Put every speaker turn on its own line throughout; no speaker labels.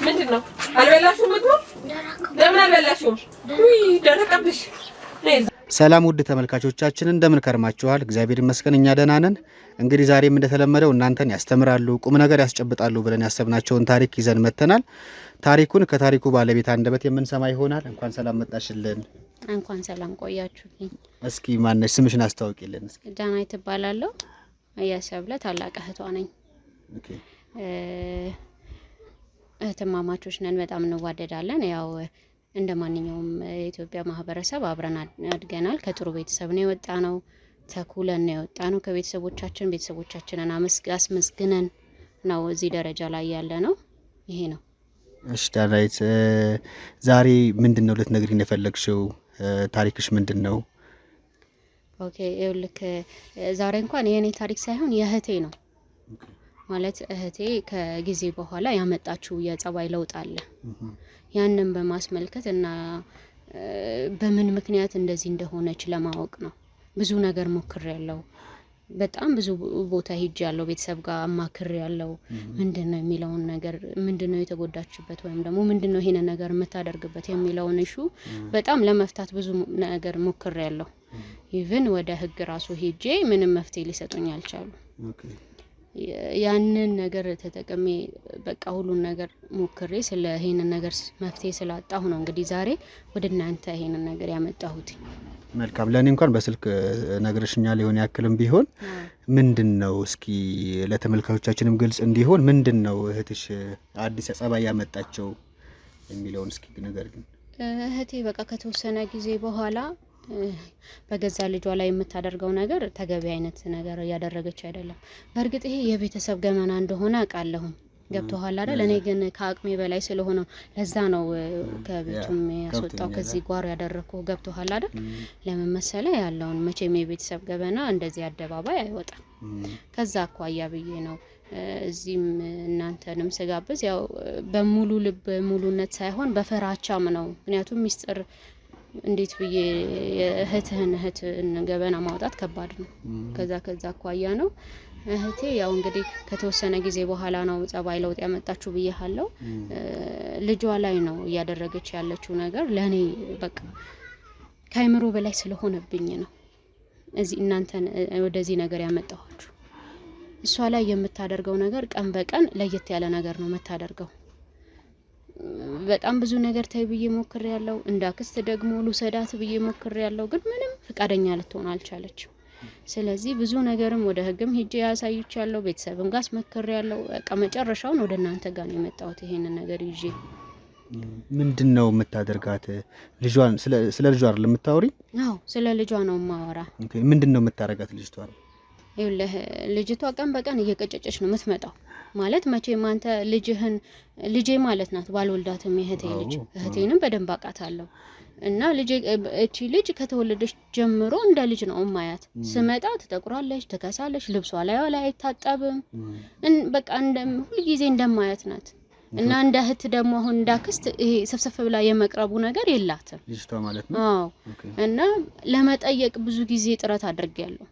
ምንድነው አልበላሽም ምግቡ ለምን አልበላሽም ውይ ደረቀብሽ ሰላም ውድ ተመልካቾቻችን እንደምን ከርማችኋል እግዚአብሔር ይመስገን እኛ ደህና ነን እንግዲህ ዛሬም እንደተለመደው እናንተን ያስተምራሉ ቁም ነገር ያስጨብጣሉ ብለን ያሰብናቸውን ታሪክ ይዘን መተናል ታሪኩን ከታሪኩ ባለቤት አንደበት የምንሰማ ይሆናል እንኳን ሰላም መጣሽልን
እንኳን ሰላም ቆያችሁልኝ እስኪ
ማነሽ ስምሽን አስተዋውቂልን እስኪ
ዳናይት እባላለሁ አያሰብለ ታላቅ እህቷ ነኝ ኦኬ እህትማማቾች ነን በጣም እንዋደዳለን ያው እንደማንኛውም የኢትዮጵያ ማህበረሰብ አብረን አድገናል ከጥሩ ቤተሰብ ነው የወጣነው ተኩለን ነው የወጣነው ቤተሰቦቻችንን አመስግነን ነው እዚህ ደረጃ ላይ ያለነው ይሄ ነው
እሺ ዳናይት ዛሬ ምንድነው ልትነግሪኝ የፈለግሽው ታሪክሽ ምንድነው
ኦኬ ይልክ ዛሬ እንኳን የኔ ታሪክ ሳይሆን የእህቴ ነው ማለት እህቴ ከጊዜ በኋላ ያመጣችው የጸባይ ለውጥ አለ ያንን በማስመልከት እና በምን ምክንያት እንደዚህ እንደሆነች ለማወቅ ነው ብዙ ነገር ሞክሬያለሁ በጣም ብዙ ቦታ ሄጃለሁ ቤተሰብ ጋር አማክሬያለሁ ምንድነው የሚለውን ነገር ምንድነው የተጎዳችበት ወይም ደግሞ ምንድነው ይሄን ነገር መታደርግበት የሚለውን እሹ በጣም ለመፍታት ብዙ ነገር ሞክሬያለሁ ኢቭን ወደ ህግ ራሱ ሄጄ ምንም መፍትሄ ሊሰጡኝ አልቻሉ ያንን ነገር ተጠቅሜ በቃ ሁሉን ነገር ሞክሬ ስለ ይሄንን ነገር መፍትሄ ስላጣሁ ነው እንግዲህ ዛሬ ወደናንተ ይሄንን ነገር ያመጣሁት
መልካም ለኔ እንኳን በስልክ ነግረሽኛል ይሆን ያክልም ቢሆን ምንድነው እስኪ ለተመልካቾቻችንም ግልጽ እንዲሆን ምንድነው እህትሽ አዲስ ጸባይ ያመጣቸው የሚለውን እስኪ ንገሪኝ
እህቴ በቃ ከተወሰነ ጊዜ በኋላ በገዛ ልጇ ላይ የምታደርገው ነገር ተገቢ አይነት ነገር ያደረገች አይደለም በርግጥ ይሄ የቤተሰብ ገመና እንደሆነ አቃለሁ ገብቶሃል አይደል እኔ ግን ከአቅሜ በላይ ስለሆነ ለዛ ነው ከቤቱም ያስወጣው ከዚህ ጓር ያደረኩ ገብቶሃል አይደል ለምን መሰለ ያለውን መቼም የቤተሰብ ገበና እንደዚህ አደባባይ አይወጣም ከዛ አቋያ ብዬ ነው እዚህም እናንተንም ስጋብዝ ያው በሙሉ ልብ ሙሉነት ሳይሆን በፈራቻም ነው ምክንያቱም ሚስጥር እንዴት ብዬ እህትህን ገበና ማውጣት ከባድ ነው ከዛ አቋያ ነው እህቴ ያው እንግዲህ ከተወሰነ ጊዜ በኋላ ነው ጸባይ ለውጥ ያመጣችሁ ብዬሃለሁ ልጇ ላይ ነው ያደረገች ያለችው ነገር ለኔ በቃ ካይምሮ በላይ ስለሆነብኝ ነው እዚህ እናንተን ወደዚህ ነገር ያመጣኋችሁ እሷ ላይ የምታደርገው ነገር ቀን በቀን ለየት ያለ ነገር ነው የምታደርገው በጣም ብዙ ነገር ታይብዬ ሞክሬያለሁ እንዳክስት ደግሞ ሉሰዳት ብዬ ሞክሬያለሁ ግን ምንም ፍቃደኛ ልትሆን አልቻለችም ስለዚህ ብዙ ነገርም ወደ ህግም ሄጄ ያሳይቻለሁ ቤተሰብም ጋር አስመክሬያለሁ በቃ መጨረሻውን ወደናንተ ጋር ነው የመጣሁት ይሄንን ነገር ይዤ
ምንድነው የምታደርጋት ልጇን ስለ ልጇ አይደል የምታወሪ
አዎ ስለ ልጇ ነው ማወራ
ኦኬ ምንድነው የምታረጋት ልጅቷን
ይኸውልህ ልጅቷ ቀን በቀን እየቀጨጨች ነው የምትመጣው ማለት መቼም አንተ ልጄ ማለት ናት ባልወልዳትም የእህቴ ልጅ እህቴንም በደንብ አቃታለሁ እና እቺ ልጅ ከተወለደች ጀምሮ እንደ ልጅ ነው ማያት ስመጣ ትጠቁራለች ትከሳለች ልብሷ ላይ አይታጠብም በቃ ሁሉ ጊዜ እንደማያት ናት እና እንደ እህት ደግሞ አሁን እንዳክስት ይሄ ሰፍሰፍ ብላ የመቅረቡ ነገር የላትም
ልጅቷ ማለት ነው
አዎ እና ለመጠየቅ ብዙ ጊዜ ጥረት አድርጌያለሁ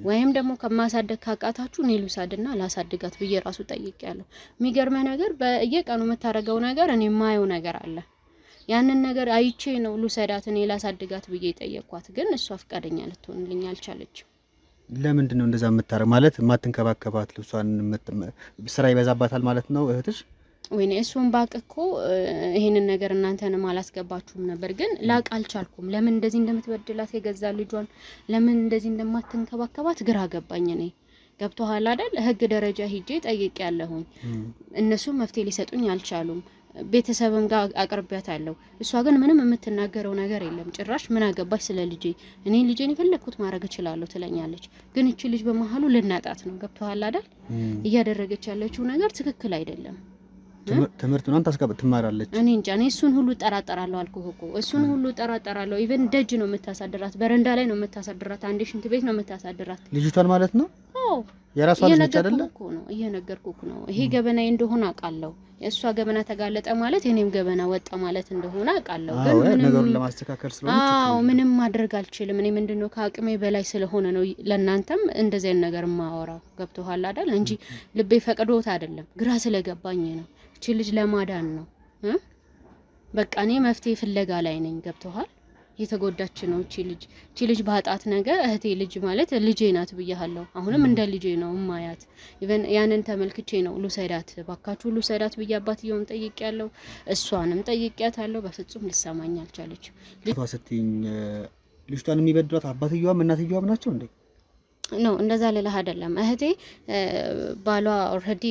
ወይም ደግሞ ከማሳደግ ካቃታችሁ እኔ ልውሰድና ላሳድጋት ብዬ ራሱ ጠይቄያለሁ የሚገርመ ነገር በየቀኑ መታረገው ነገር እኔ ማየው ነገር አለ ያንን ነገር አይቼ ነው ልውሰዳት እኔ ላሳድጋት ብዬ ጠየቅኳት ግን እሷ ፍቃደኛ ልትሆንልኝ አልቻለችም
ለምንድን ነው እንደዛ የምታረግ ማለት ማትንከባከባት ልብሷን ስራ ይበዛባታል ማለት ነው እህትሽ
ወይኔ እሱን ባቀኮ ይሄንን ነገር እናንተንም አላስገባችሁም ነበር ግን ላቅ አልቻልኩም ለምን እንደዚህ እንደምትበድላት የገዛ ልጇን ለምን እንደዚህ እንደማትንከባከባት ግራ ገባኝ እኔ ገብቶሃል አይደል ህግ ደረጃ ሄጄ ጠይቄያለሁኝ እነሱ መፍትሄ ሊሰጡኝ አልቻሉም ቤተሰብም ጋር አቅርቢያታለሁ እሷ ግን ምንም የምትናገረው ነገር የለም ጭራሽ ምን አገባሽ ስለ ልጄ እኔ ልጄን ይፈልኩት ማድረግ እችላለሁ ትለኛለች ግን እቺ ልጅ በመሐሉ ልናጣት ነው ገብቶሃል አይደል እያደረገች ያለችው ነገር ትክክል አይደለም
ትምህርት ነው ታስቀበጥ ትማራለች።
እኔ እንጃ እኔ እሱን ሁሉ ጠራጠራለሁ አልኩህ እኮ እሱን ሁሉ ጠራጠራለሁ። ኢቭን ደጅ ነው የምታሳድራት፣ በረንዳ ላይ ነው የምታሳድራት፣ አንዴ ሽንት ቤት ነው የምታሳድራት
ልጅቷን ማለት ነው።
አዎ
የራሷ ልጅ ነች አይደለ?
እየነገርኩህ ነው። ይሄ ገበናዬ እንደሆነ አውቃለሁ። የእሷ ገበና ተጋለጠ ማለት የኔም ገበና ወጣ ማለት እንደሆነ አውቃለሁ። ግን ምንም
ነገሩን ለማስተካከል ስለሆነ
ምንም ማድረግ አልችልም። እኔ ምንድነው ከአቅሜ በላይ ስለሆነ ነው ለናንተም እንደዚህ አይነት ነገር ማወራው። ገብቶሃል አይደል? እንጂ ልቤ ፈቅዶት አይደለም፣ ግራ ስለገባኝ ነው። እቺ ልጅ ለማዳን ነው። በቃ እኔ መፍትሄ ፍለጋ ላይ ነኝ። ገብቶሃል? የተጎዳች ነው እቺ ልጅ ባጣት ነገር እህቴ ልጅ ማለት ልጄ ናት ብያለሁ። አሁንም እንደ ልጄ ነው ማያት። ኢቭን ያንን ተመልክቼ ነው ልውሰዳት ባካችሁ ልውሰዳት ብዬ አባትየውም ጠይቄያለሁ፣ እሷንም ጠይቄያታለሁ። በፍጹም ልሰማኝ አልቻለች።
ልጅቷን የሚበድሏት አባትየዋም እናትየዋም ናቸው እንዴ?
ነው እንደዛ ልልህ አይደለም እህቴ። ባሏ ኦልሬዲ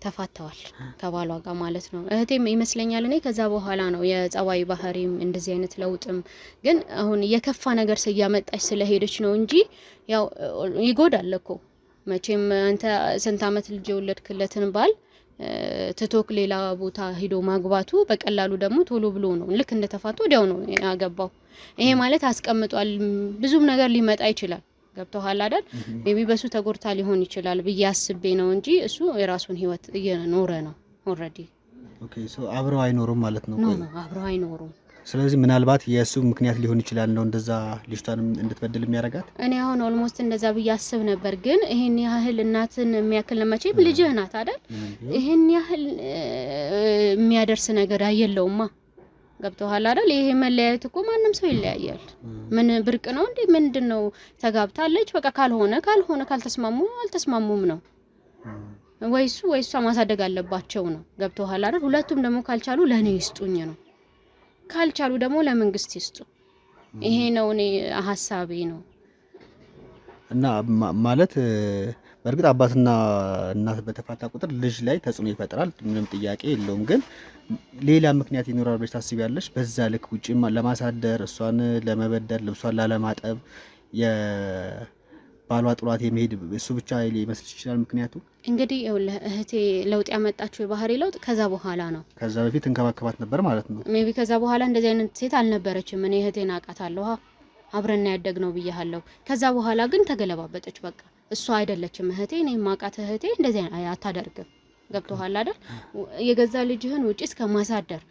ተፋተዋል ከባሏ ጋር ማለት ነው። እህቴም ይመስለኛል እኔ ከዛ በኋላ ነው የጸባይ ባህሪም እንደዚህ አይነት ለውጥም። ግን አሁን የከፋ ነገር ሲያመጣች ስለሄደች ነው እንጂ ያው ይጎዳል እኮ መቼም አንተ ስንት አመት ልጅ የወለድክለትን ባል ትቶክ ሌላ ቦታ ሄዶ ማግባቱ በቀላሉ ደግሞ ቶሎ ብሎ ነው ልክ እንደተፋቱ ወዲያው ነው ያገባው። ይሄ ማለት አስቀምጧል፣ ብዙም ነገር ሊመጣ ይችላል። ገብቶሃል አይደል? ሜቢ በሱ ተጎርታ ሊሆን ይችላል ብዬ አስቤ ነው እንጂ እሱ የራሱን ህይወት እየኖረ ነው ኦሬዲ።
ኦኬ ሶ አብረው አይኖሩም ማለት ነው?
ነው አብረው አይኖሩም።
ስለዚህ ምናልባት የሱ ምክንያት ሊሆን ይችላል ነው እንደዛ ልጅቷንም እንድትበድል የሚያረጋት።
እኔ አሁን ኦልሞስት እንደዛ ብዬ አስብ ነበር። ግን ይሄን ያህል እናትን የሚያክል መቼም ልጅህ ናት አይደል? ይሄን ያህል የሚያደርስ ነገር አይየለውማ። ገብቶሃል አይደል? ይሄ መለያየት እኮ ማንንም ሰው ይለያያል። ምን ብርቅ ነው እንዴ? ምንድነው? ተጋብታለች በቃ ካልሆነ አልተስማሙም ነው። ወይሱ ማሳደግ አለባቸው ነው። ገብቶሃል አይደል? ሁለቱም ደግሞ ካልቻሉ ለኔ ይስጡኝ ነው፣ ካልቻሉ ደግሞ ለመንግስት ይስጡ። ይሄ ነው እኔ ሐሳቤ ነው።
እና ማለት በእርግጥ አባትና እናት በተፋታ ቁጥር ልጅ ላይ ተጽዕኖ ይፈጥራል፣ ምንም ጥያቄ የለውም። ግን ሌላ ምክንያት ይኖራል ብለሽ ታስቢያለሽ? በዛ ልክ ውጪ ለማሳደር እሷን ለመበደር ልብሷን ላለማጠብ የባሏ ጥሏት የሚሄድ እሱ ብቻ ሊመስልሽ ይችላል። ምክንያቱ
እንግዲህ እህቴ ለውጥ ያመጣችው የባህሪ ለውጥ ከዛ በኋላ ነው።
ከዛ በፊት እንከባከባት ነበር ማለት ነው።
ሜቢ ከዛ በኋላ እንደዚህ አይነት ሴት አልነበረችም። እኔ እህቴን አውቃታለሁ፣ አብረና ያደግነው ብያለሁ። ከዛ በኋላ ግን ተገለባበጠች። በቃ እሷ አይደለችም እህቴ። እኔ ማቃተ እህቴ እንደዚህ አታደርግም። ገብቶሃል አይደል? የገዛ ልጅህን ውጪ እስከ ማሳደር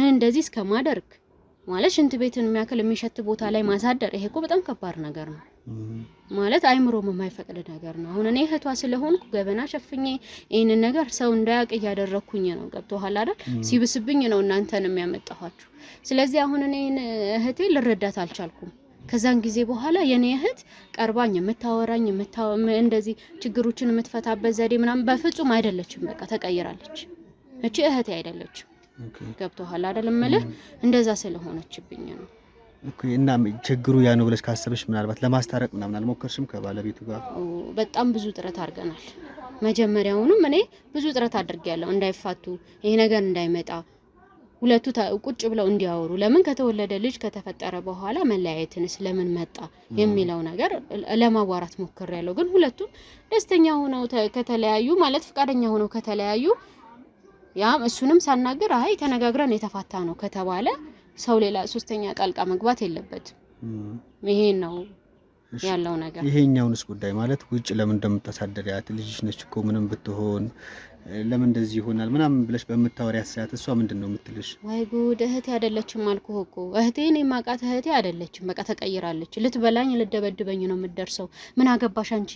እንደዚህ እስከ ማደርግ ማለት ሽንት ቤትን የሚያክል የሚሸት ቦታ ላይ ማሳደር፣ ይሄ እኮ በጣም ከባድ ነገር ነው። ማለት አይምሮም የማይፈቅድ ነገር ነው። አሁን እኔ እህቷ ስለሆንኩ ገበና ሸፍኜ ይሄንን ነገር ሰው እንዳያውቅ እያደረኩኝ ነው። ገብቶሃል አይደል? ሲብስብኝ ነው እናንተንም ያመጣኋችሁ። ስለዚህ አሁን እኔ እህቴ ልረዳት አልቻልኩም። ከዛን ጊዜ በኋላ የኔ እህት ቀርባኝ የምታወራኝ እንደዚህ ችግሮችን የምትፈታበት ዘዴ ምናምን በፍጹም አይደለችም። በቃ ተቀይራለች። እቺ እህቴ አይደለችም። ገብቶሃል አይደል? እምልህ እንደዛ ስለሆነችብኝ ነው
እኮ። እና ችግሩ ያ ነው ብለሽ ካሰብሽ ምናልባት ለማስታረቅ ምናምን አልሞከርሽም ከባለቤቱ ጋር?
በጣም ብዙ ጥረት አድርገናል። መጀመሪያውንም እኔ ብዙ ጥረት አድርጌያለሁ እንዳይፋቱ፣ ይሄ ነገር እንዳይመጣ፣ ሁለቱ ቁጭ ብለው እንዲያወሩ። ለምን ከተወለደ ልጅ ከተፈጠረ በኋላ መለያየትንስ ለምን መጣ የሚለው ነገር ለማዋራት ሞክሬያለሁ። ግን ሁለቱም ደስተኛ ሆነው ከተለያዩ ማለት ፍቃደኛ ሆነው ከተለያዩ ያም እሱንም ሳናገር አይ ተነጋግረን የተፋታ ነው ከተባለ ሰው ሌላ ሶስተኛ ጣልቃ መግባት የለበትም። ይሄ ነው ያለው ነገር።
ይሄኛውንስ ጉዳይ ማለት ውጭ ለምን እንደምታሳደሪያት ልጅሽ ነች እኮ ምንም ብትሆን ለምን እንደዚህ ይሆናል ምናምን ብለሽ በመታወሪያ ሰዓት እሷ ምንድነው የምትልሽ?
ወይ ጉድ! እህቴ አይደለችም አልኩህ እኮ። እህቴ እኔ ማቃት እህቴ አይደለችም። በቃ ተቀይራለች። ልትበላኝ ልደበድበኝ ነው የምትደርሰው። ምን አገባሽ አንቺ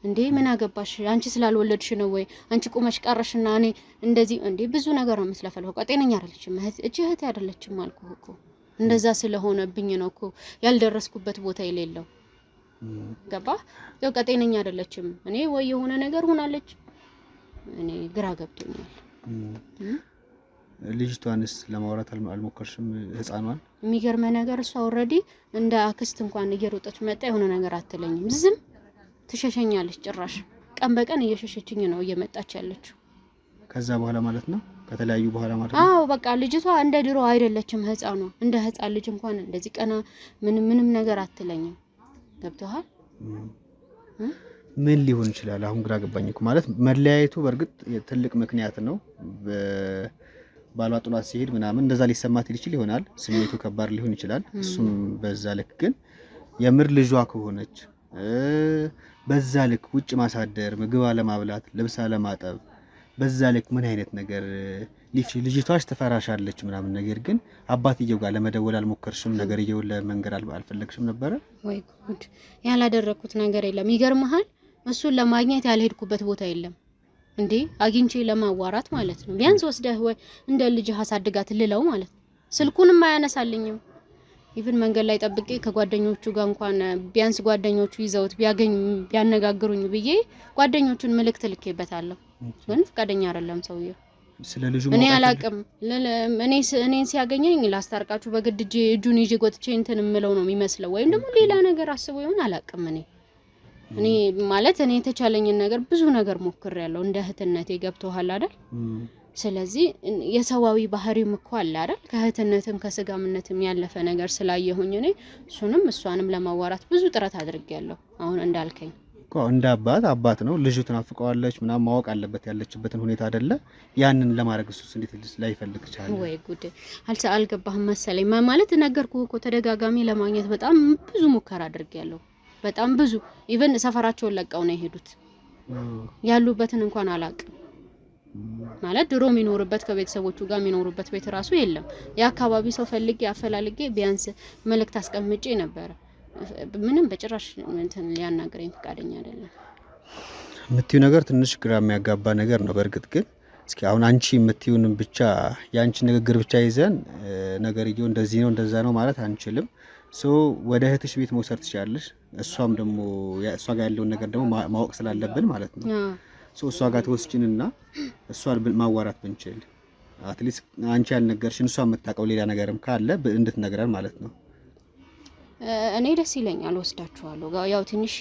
እንዴ? ምን አገባሽ አንቺ? ስላልወለድሽ ነው ወይ አንቺ ቁመሽ ቀረሽና እኔ እንደዚህ እንዴ? ብዙ ነገር ነው መስለፈለው። በቃ ጤነኛ አይደለችም እህቴ አይደለችም አልኩህ እኮ። እንደዛ ስለሆነብኝ ነው እኮ ያልደረስኩበት ቦታ የሌለው ገባ። በቃ ጤነኛ አይደለችም። እኔ ወይ የሆነ ነገር ሆናለች። እኔ ግራ ገብቶኛል።
ልጅቷንስ ለማውራት አልሞከርሽም? ህፃኗን
የሚገርመ ነገር እሷ ኦሬዲ እንደ አክስት እንኳን እየሮጠች መጣ የሆነ ነገር አትለኝም። ዝም ትሸሸኛለች። ጭራሽ ቀን በቀን እየሸሸችኝ ነው እየመጣች ያለችው።
ከዛ በኋላ ማለት ነው ከተለያዩ በኋላ ማለት ነው።
አዎ በቃ ልጅቷ እንደ ድሮ አይደለችም። ህፃኗ እንደ ህፃን ልጅ እንኳን እንደዚህ ቀና ምንም ነገር አትለኝም። ገብቶሃል?
ምን ሊሆን ይችላል? አሁን ግራ ገባኝ እኮ ማለት መለያየቱ በእርግጥ ትልቅ ምክንያት ነው። ባሏ ጥሏት ሲሄድ ምናምን እንደዛ ሊሰማት ይችል ይሆናል። ስሜቱ ከባድ ሊሆን ይችላል። እሱም በዛ ልክ ግን የምር ልጇ ከሆነች በዛ ልክ ውጭ ማሳደር፣ ምግብ አለማብላት፣ ልብስ አለማጠብ በዛ ልክ ምን አይነት ነገር ልጅቷሽ ትፈራሻለች ምናምን። ነገር ግን አባትየው ጋር ለመደወል አልሞከርሽም? ነገርየው ለመንገር አልፈለግሽም ነበረ? ወይ
ጉድ! ያላደረኩት ነገር የለም። ይገርምሃል፣ እሱን ለማግኘት ያልሄድኩበት ቦታ የለም። እንዴ አግኝቼ ለማዋራት ማለት ነው። ቢያንስ ወስደህ ወይ እንደ ልጅ አሳድጋት ልለው ማለት ነው። ስልኩንም አያነሳልኝም። ኢቭን መንገድ ላይ ጠብቄ ከጓደኞቹ ጋር እንኳን ቢያንስ ጓደኞቹ ይዘውት ቢያነጋግሩኝ ብዬ ጓደኞቹን መልእክት ልኬበታለሁ። ግን ፈቃደኛ አይደለም ሰውየው።
ስለ ልጁ
እኔ አላቅም። እኔን ሲያገኘኝ ላስታርቃችሁ በግድ እጁን ይዤ ጎትቼ እንትን እምለው ነው የሚመስለው። ወይም ደግሞ ሌላ ነገር አስቦ ይሆን አላቅም። እኔ ማለት እኔ የተቻለኝን ነገር ብዙ ነገር ሞክሬያለሁ። እንደ እህትነቴ ገብቶሃል አይደል? ስለዚህ የሰዋዊ ባህሪም እኮ አለ አይደል? ከእህትነትም ከስጋምነትም ያለፈ ነገር ስላየሁኝ እኔ እሷንም ለማዋራት ብዙ ጥረት አድርጌያለሁ። አሁን እንዳልከኝ
እንደ አባት ነው። ልጁ ትናፍቀዋለች ምናምን ማወቅ አለበት ያለችበትን ሁኔታ አይደለ? ያንን ለማድረግ እሱስ እንዴት ላይፈልግ ይችላል?
ወይ ጉድ! አልገባህም መሰለኝ። ማለት ነገርኩህ እኮ ተደጋጋሚ ለማግኘት በጣም ብዙ ሙከራ አድርጌያለሁ። በጣም ብዙ ኢቭን ሰፈራቸውን ለቀው ነው የሄዱት። ያሉበትን እንኳን አላቅም። ማለት ድሮ የሚኖርበት ከቤተሰቦቹ ጋር የሚኖርበት ቤት ራሱ የለም። የአካባቢ ሰው ፈልጌ አፈላልጌ ቢያንስ መልእክት አስቀምጬ ነበር። ምንም በጭራሽ እንትን ሊያናግረኝ ፈቃደኛ አይደለም።
የምትዩ ነገር ትንሽ ግራ የሚያጋባ ነገር ነው። በእርግጥ ግን እስኪ አሁን አንቺ የምትዩን ብቻ የአንቺ ንግግር ብቻ ይዘን ነገርየው እንደዚህ ነው እንደዛ ነው ማለት አንችልም። ወደ እህትሽ ቤት መውሰድ ትችላለሽ። እሷም ደግሞ እሷ ጋር ያለውን ነገር ደግሞ ማወቅ ስላለብን ማለት ነው። እሷ ጋር ተወስጂንና እሷን ማዋራት ብንችል አትሊስት አንቺ ያልነገርሽን እሷ የምታውቀው ሌላ ነገርም ካለ እንድትነግረን ማለት ነው።
እኔ ደስ ይለኛል፣ ወስዳችኋለሁ። ያው ትንሽ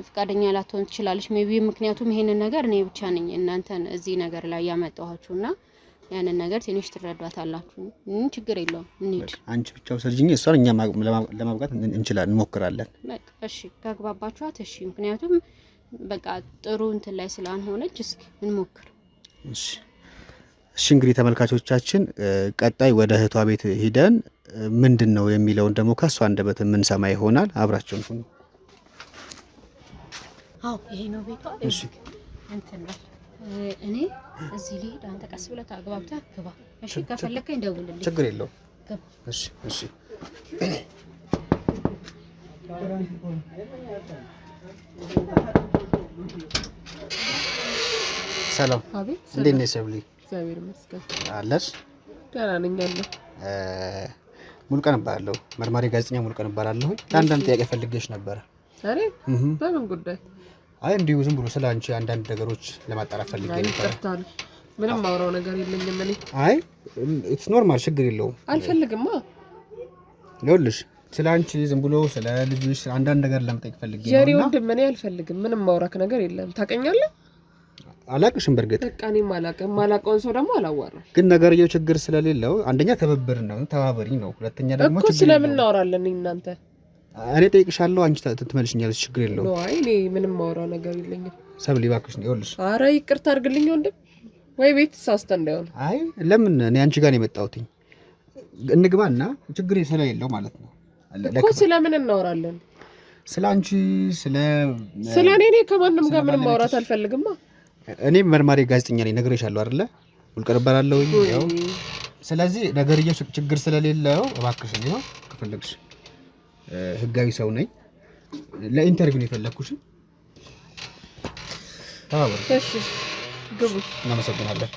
ፍቃደኛ ላትሆን ትችላለች ሜቢ። ምክንያቱም ይሄንን ነገር እኔ ብቻ ነኝ እናንተን እዚህ ነገር ላይ ያመጣኋችሁና ያንን ነገር ትንሽ ትረዷታላችሁ። ችግር የለውም እንሂድ። አንቺ
ብቻ ወስጂኝ፣ እሷን እኛ ለማብቃት እንችላለን፣ እንሞክራለን።
እሺ ካግባባችኋት እሺ። ምክንያቱም በቃ ጥሩ እንትን ላይ ስላልሆነች እስኪ እንሞክር።
እሺ እንግዲህ ተመልካቾቻችን ቀጣይ ወደ እህቷ ቤት ሄደን ምንድነው የሚለውን ደግሞ ከሷ አንደበት ምን ሰማ ይሆናል። አብራችሁን ሁኑ።
ይሄ ነው ቤቷ። እሺ እንትን ነው እኔ እዚህ ልሂድ፣ አንተ ቀስ ብለህ ታግባብተህ ግባ። እሺ ከፈለከኝ ደውልልኝ፣
ችግር የለውም። እሺ ሰላም። እንዴት ነሽ ሰብሊ?
እግዚአብሔር ይመስገን።
አለሽ?
ደህና ነኝ አለሁ።
ሙሉቀን እባላለሁ፣ መርማሪ ጋዜጠኛ ሙሉቀን እባላለሁ። አንዳንድ ጥያቄ ፈልጌሽ ነበር።
አሬ በምን ጉዳይ?
እንዲሁ ዝም ብሎ ስለ አንቺ አንዳንድ ነገሮች ለማጣራት ፈልጌ ነበር።
ምንም ማውራው ነገር የለኝም እኔ።
ኢትስ ኖርማል፣ ችግር የለውም።
አልፈልግማ።
ይኸውልሽ ስለ አንቺ ዝም ብሎ ስለ ልጅሽ አንዳንድ ነገር ለመጠየቅ ፈልጌ ነው።
ጀሪ ወንድም እኔ አልፈልግም። ምንም ማውራክ ነገር የለም። ታውቀኛለህ?
አላቅሽም። በርግጥ
በቃ እኔም አላቅም። ማላውቀውን ሰው ደግሞ አላዋራም።
ግን ነገርየው ችግር ስለሌለው አንደኛ ተበብር ነው ተባበሪ ነው፣ ሁለተኛ ደግሞ
ችግር እኮ ስለምን እናወራለን እናንተ?
እኔ ጠይቅሻለሁ፣ አንቺ ትመልሽኛለሽ። ችግር የለውም።
ነው እኔ ምንም ማውራው ነገር የለኝም።
ሰብሊ እባክሽ ነው። ይኸውልሽ
ኧረ ይቅርታ አድርግልኝ ወንድም፣ ወይ ቤት ሳስተ እንዳይሆን።
ለምን እኔ አንቺ ጋር ነው የመጣሁት። እንግባና ችግር ስለሌለው ማለት ነው
እኮ። ስለምን እናወራለን?
ስለ አንቺ ስለ
እኔ ከማንም ጋር ምንም ማውራት አልፈልግማ።
እኔ መርማሪ ጋዜጠኛ ነኝ፣ ነግሬሻለሁ አይደለ? ሙሉቀን እባላለሁ። ያው ስለዚህ ነገርየው ችግር ስለሌለው እባክሽ ነው ከፈለግሽ ህጋዊ ሰው ነኝ። ለኢንተርቪው ነው የፈለኩሽ።
እሺ ግቡ።
እናመሰግናለን።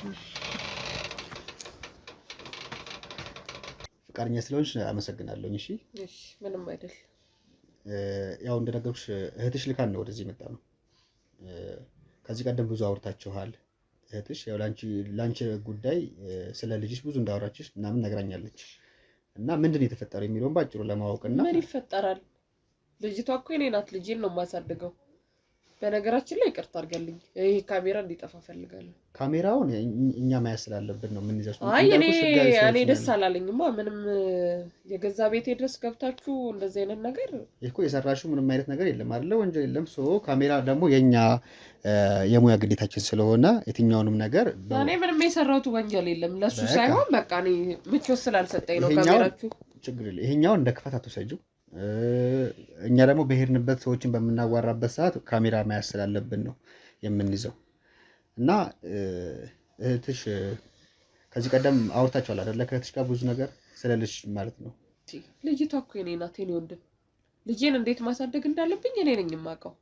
ፍቃደኛ ስለሆንሽ አመሰግናለሁ። እሺ
ምንም አይደል።
ያው እንደነገርኩሽ እህትሽ ልካን ነው ወደዚህ መጣ ነው። ከዚህ ቀደም ብዙ አውርታችኋል። እህትሽ ያው ላንቺ ጉዳይ ስለ ልጅሽ ብዙ እንዳወራችሽ ምናምን ነግራኛለች። እና ምንድነው የተፈጠረው የሚለውን ባጭሩ ለማወቅና
ምን ይፈጠራል? ልጅቷ እኮ እኔ ናት፣ ልጄን ነው የማሳድገው። በነገራችን ላይ ይቅርታ አድርገልኝ ይሄ ካሜራ እንዲጠፋ ፈልጋለሁ
ካሜራውን እኛ ማያስ ስላለብን ነው ምን ይዘው
አይ እኔ ደስ አላለኝማ ምንም የገዛ ቤቴ ድረስ ገብታችሁ እንደዚህ አይነት ነገር
እኮ የሰራሽው ምንም አይነት ነገር የለም አይደለ ወንጀል የለም ካሜራ ደግሞ የኛ የሙያ ግዴታችን ስለሆነ የትኛውንም ነገር
እኔ ምንም የሰራሁት ወንጀል የለም ለሱ ሳይሆን በቃ እኔ ምቾት ስላልሰጠኝ ነው ካሜራችሁ
ችግር የለም ይሄኛው እንደ ክፋት አትወሰጂው እኛ ደግሞ በሄድንበት ሰዎችን በመናዋራበት ሰዓት ካሜራ ማያስ ስላለብን ነው የምንይዘው እና እህትሽ ከዚህ ቀደም አውርታችኋል አይደለ ከእህትሽ ጋር ብዙ ነገር ስለልጅ ማለት ነው
ልጅቷ እኮ የኔ ናት የኔ ወንድም ልጄን እንዴት ማሳደግ እንዳለብኝ እኔ ነኝ የማውቀው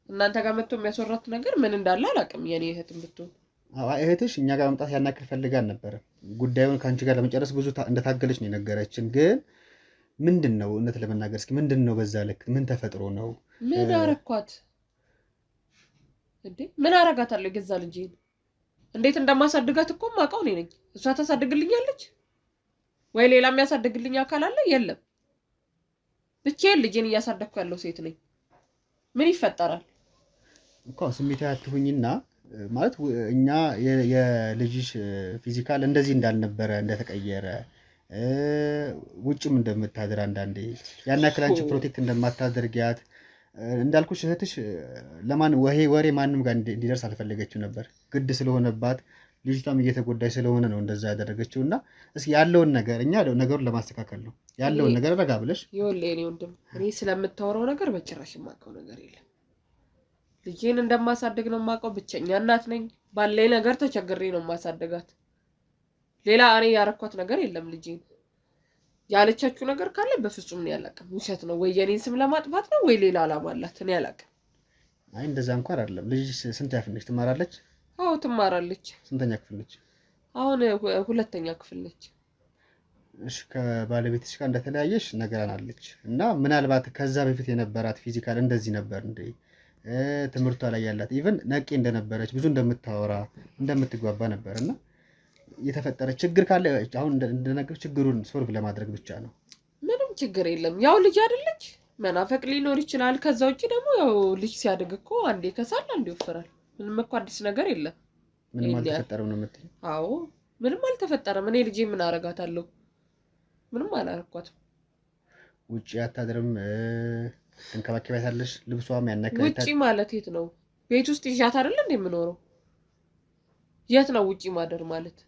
እናንተ ጋር መጥቶ የሚያስወራት ነገር ምን እንዳለ አላውቅም የኔ እህትም ብትሆን
እህትሽ እኛ ጋር መምጣት ያናክል ፈልጋል ነበር ጉዳዩን ካንቺ ጋር ለመጨረስ ብዙ እንደታገለች ነው የነገረችን ግን ምንድነው እነት ለመናገር እስኪ ምንድነው በዛ ልክ ምን ተፈጥሮ ነው
ምን አረኳት እንዴ ምን አረጋታለሁ ገዛ ልጄን እንዴት እንደማሳድጋት እኮ ማውቀው እኔ ነኝ እሷ ታሳድግልኛለች ወይ ሌላ የሚያሳድግልኝ አካል አለ የለም ብቻዬን ልጄን እያሳደግኩ ያለው ሴት ነኝ ምን ይፈጠራል
እኮ ስሜታዊ አትሁኝና ማለት እኛ የልጅሽ ፊዚካል እንደዚህ እንዳልነበረ እንደተቀየረ ውጭም እንደምታደር አንዳንዴ ያናክላንቺ ፕሮቴክት እንደማታደርጊያት እንዳልኩሽ እህትሽ ለማን ወሬ ማንም ጋር እንዲደርስ አልፈለገችው ነበር ግድ ስለሆነባት ልጅቷም እየተጎዳይ ስለሆነ ነው እንደዛ ያደረገችውና እስኪ ያለውን ነገር እኛ ነገሩን ለማስተካከል ነው ያለውን ነገር ረጋ ብለሽ
ይኸውልህ እኔ ወንድም እኔ ስለምታወራው ነገር በጭራሽ የማውቀው ነገር የለም ልጄን እንደማሳደግ ነው የማውቀው ብቸኛ እናት ነኝ ባለኝ ነገር ተቸግሬ ነው የማሳደጋት ሌላ እኔ ያረኳት ነገር የለም ልጄን ያለቻችሁ ነገር ካለ በፍጹም ነው ያላቀም ውሸት ነው ወይ የኔን ስም ለማጥፋት ነው ወይ ሌላ አላማ አላት እኔ ያላቀም
አይ እንደዛ እንኳን አይደለም ልጅ ስንት ያፍነች ትማራለች
አዎ ትማራለች
ስንተኛ ክፍል ነች
አሁን ሁለተኛ ክፍል ነች
እሺ ከባለቤትሽ ጋር እንደተለያየሽ ነገራናለች እና ምናልባት ከዛ በፊት የነበራት ፊዚካል እንደዚህ ነበር እንዴ ትምርቷ ላይ ያላት ኢቭን ነቂ እንደነበረች ብዙ እንደምታወራ እንደምትግባባ ነበርና የተፈጠረ ችግር ካለ አሁን እንደነገር ችግሩን ሶልቭ ለማድረግ ብቻ ነው
ምንም ችግር የለም ያው ልጅ አይደለች መናፈቅ ሊኖር ይችላል ከዛ ውጪ ደግሞ ያው ልጅ ሲያድግ እኮ አንዴ ከሳል አንዴ ይወፈራል ምንም እኮ አዲስ ነገር የለም
ምንም አልተፈጠረም ነው የምትይው
አዎ ምንም አልተፈጠረም እኔ ልጄ ምን አረጋታለሁ ምንም አላረኳትም
ውጪ አታድርም ተንከባከባታለሽ ልብሷም ያነካይታ
ውጪ ማለት የት ነው ቤት ውስጥ ይዣት አይደል እንዴ የምኖረው የት ነው ውጪ ማደር ማለት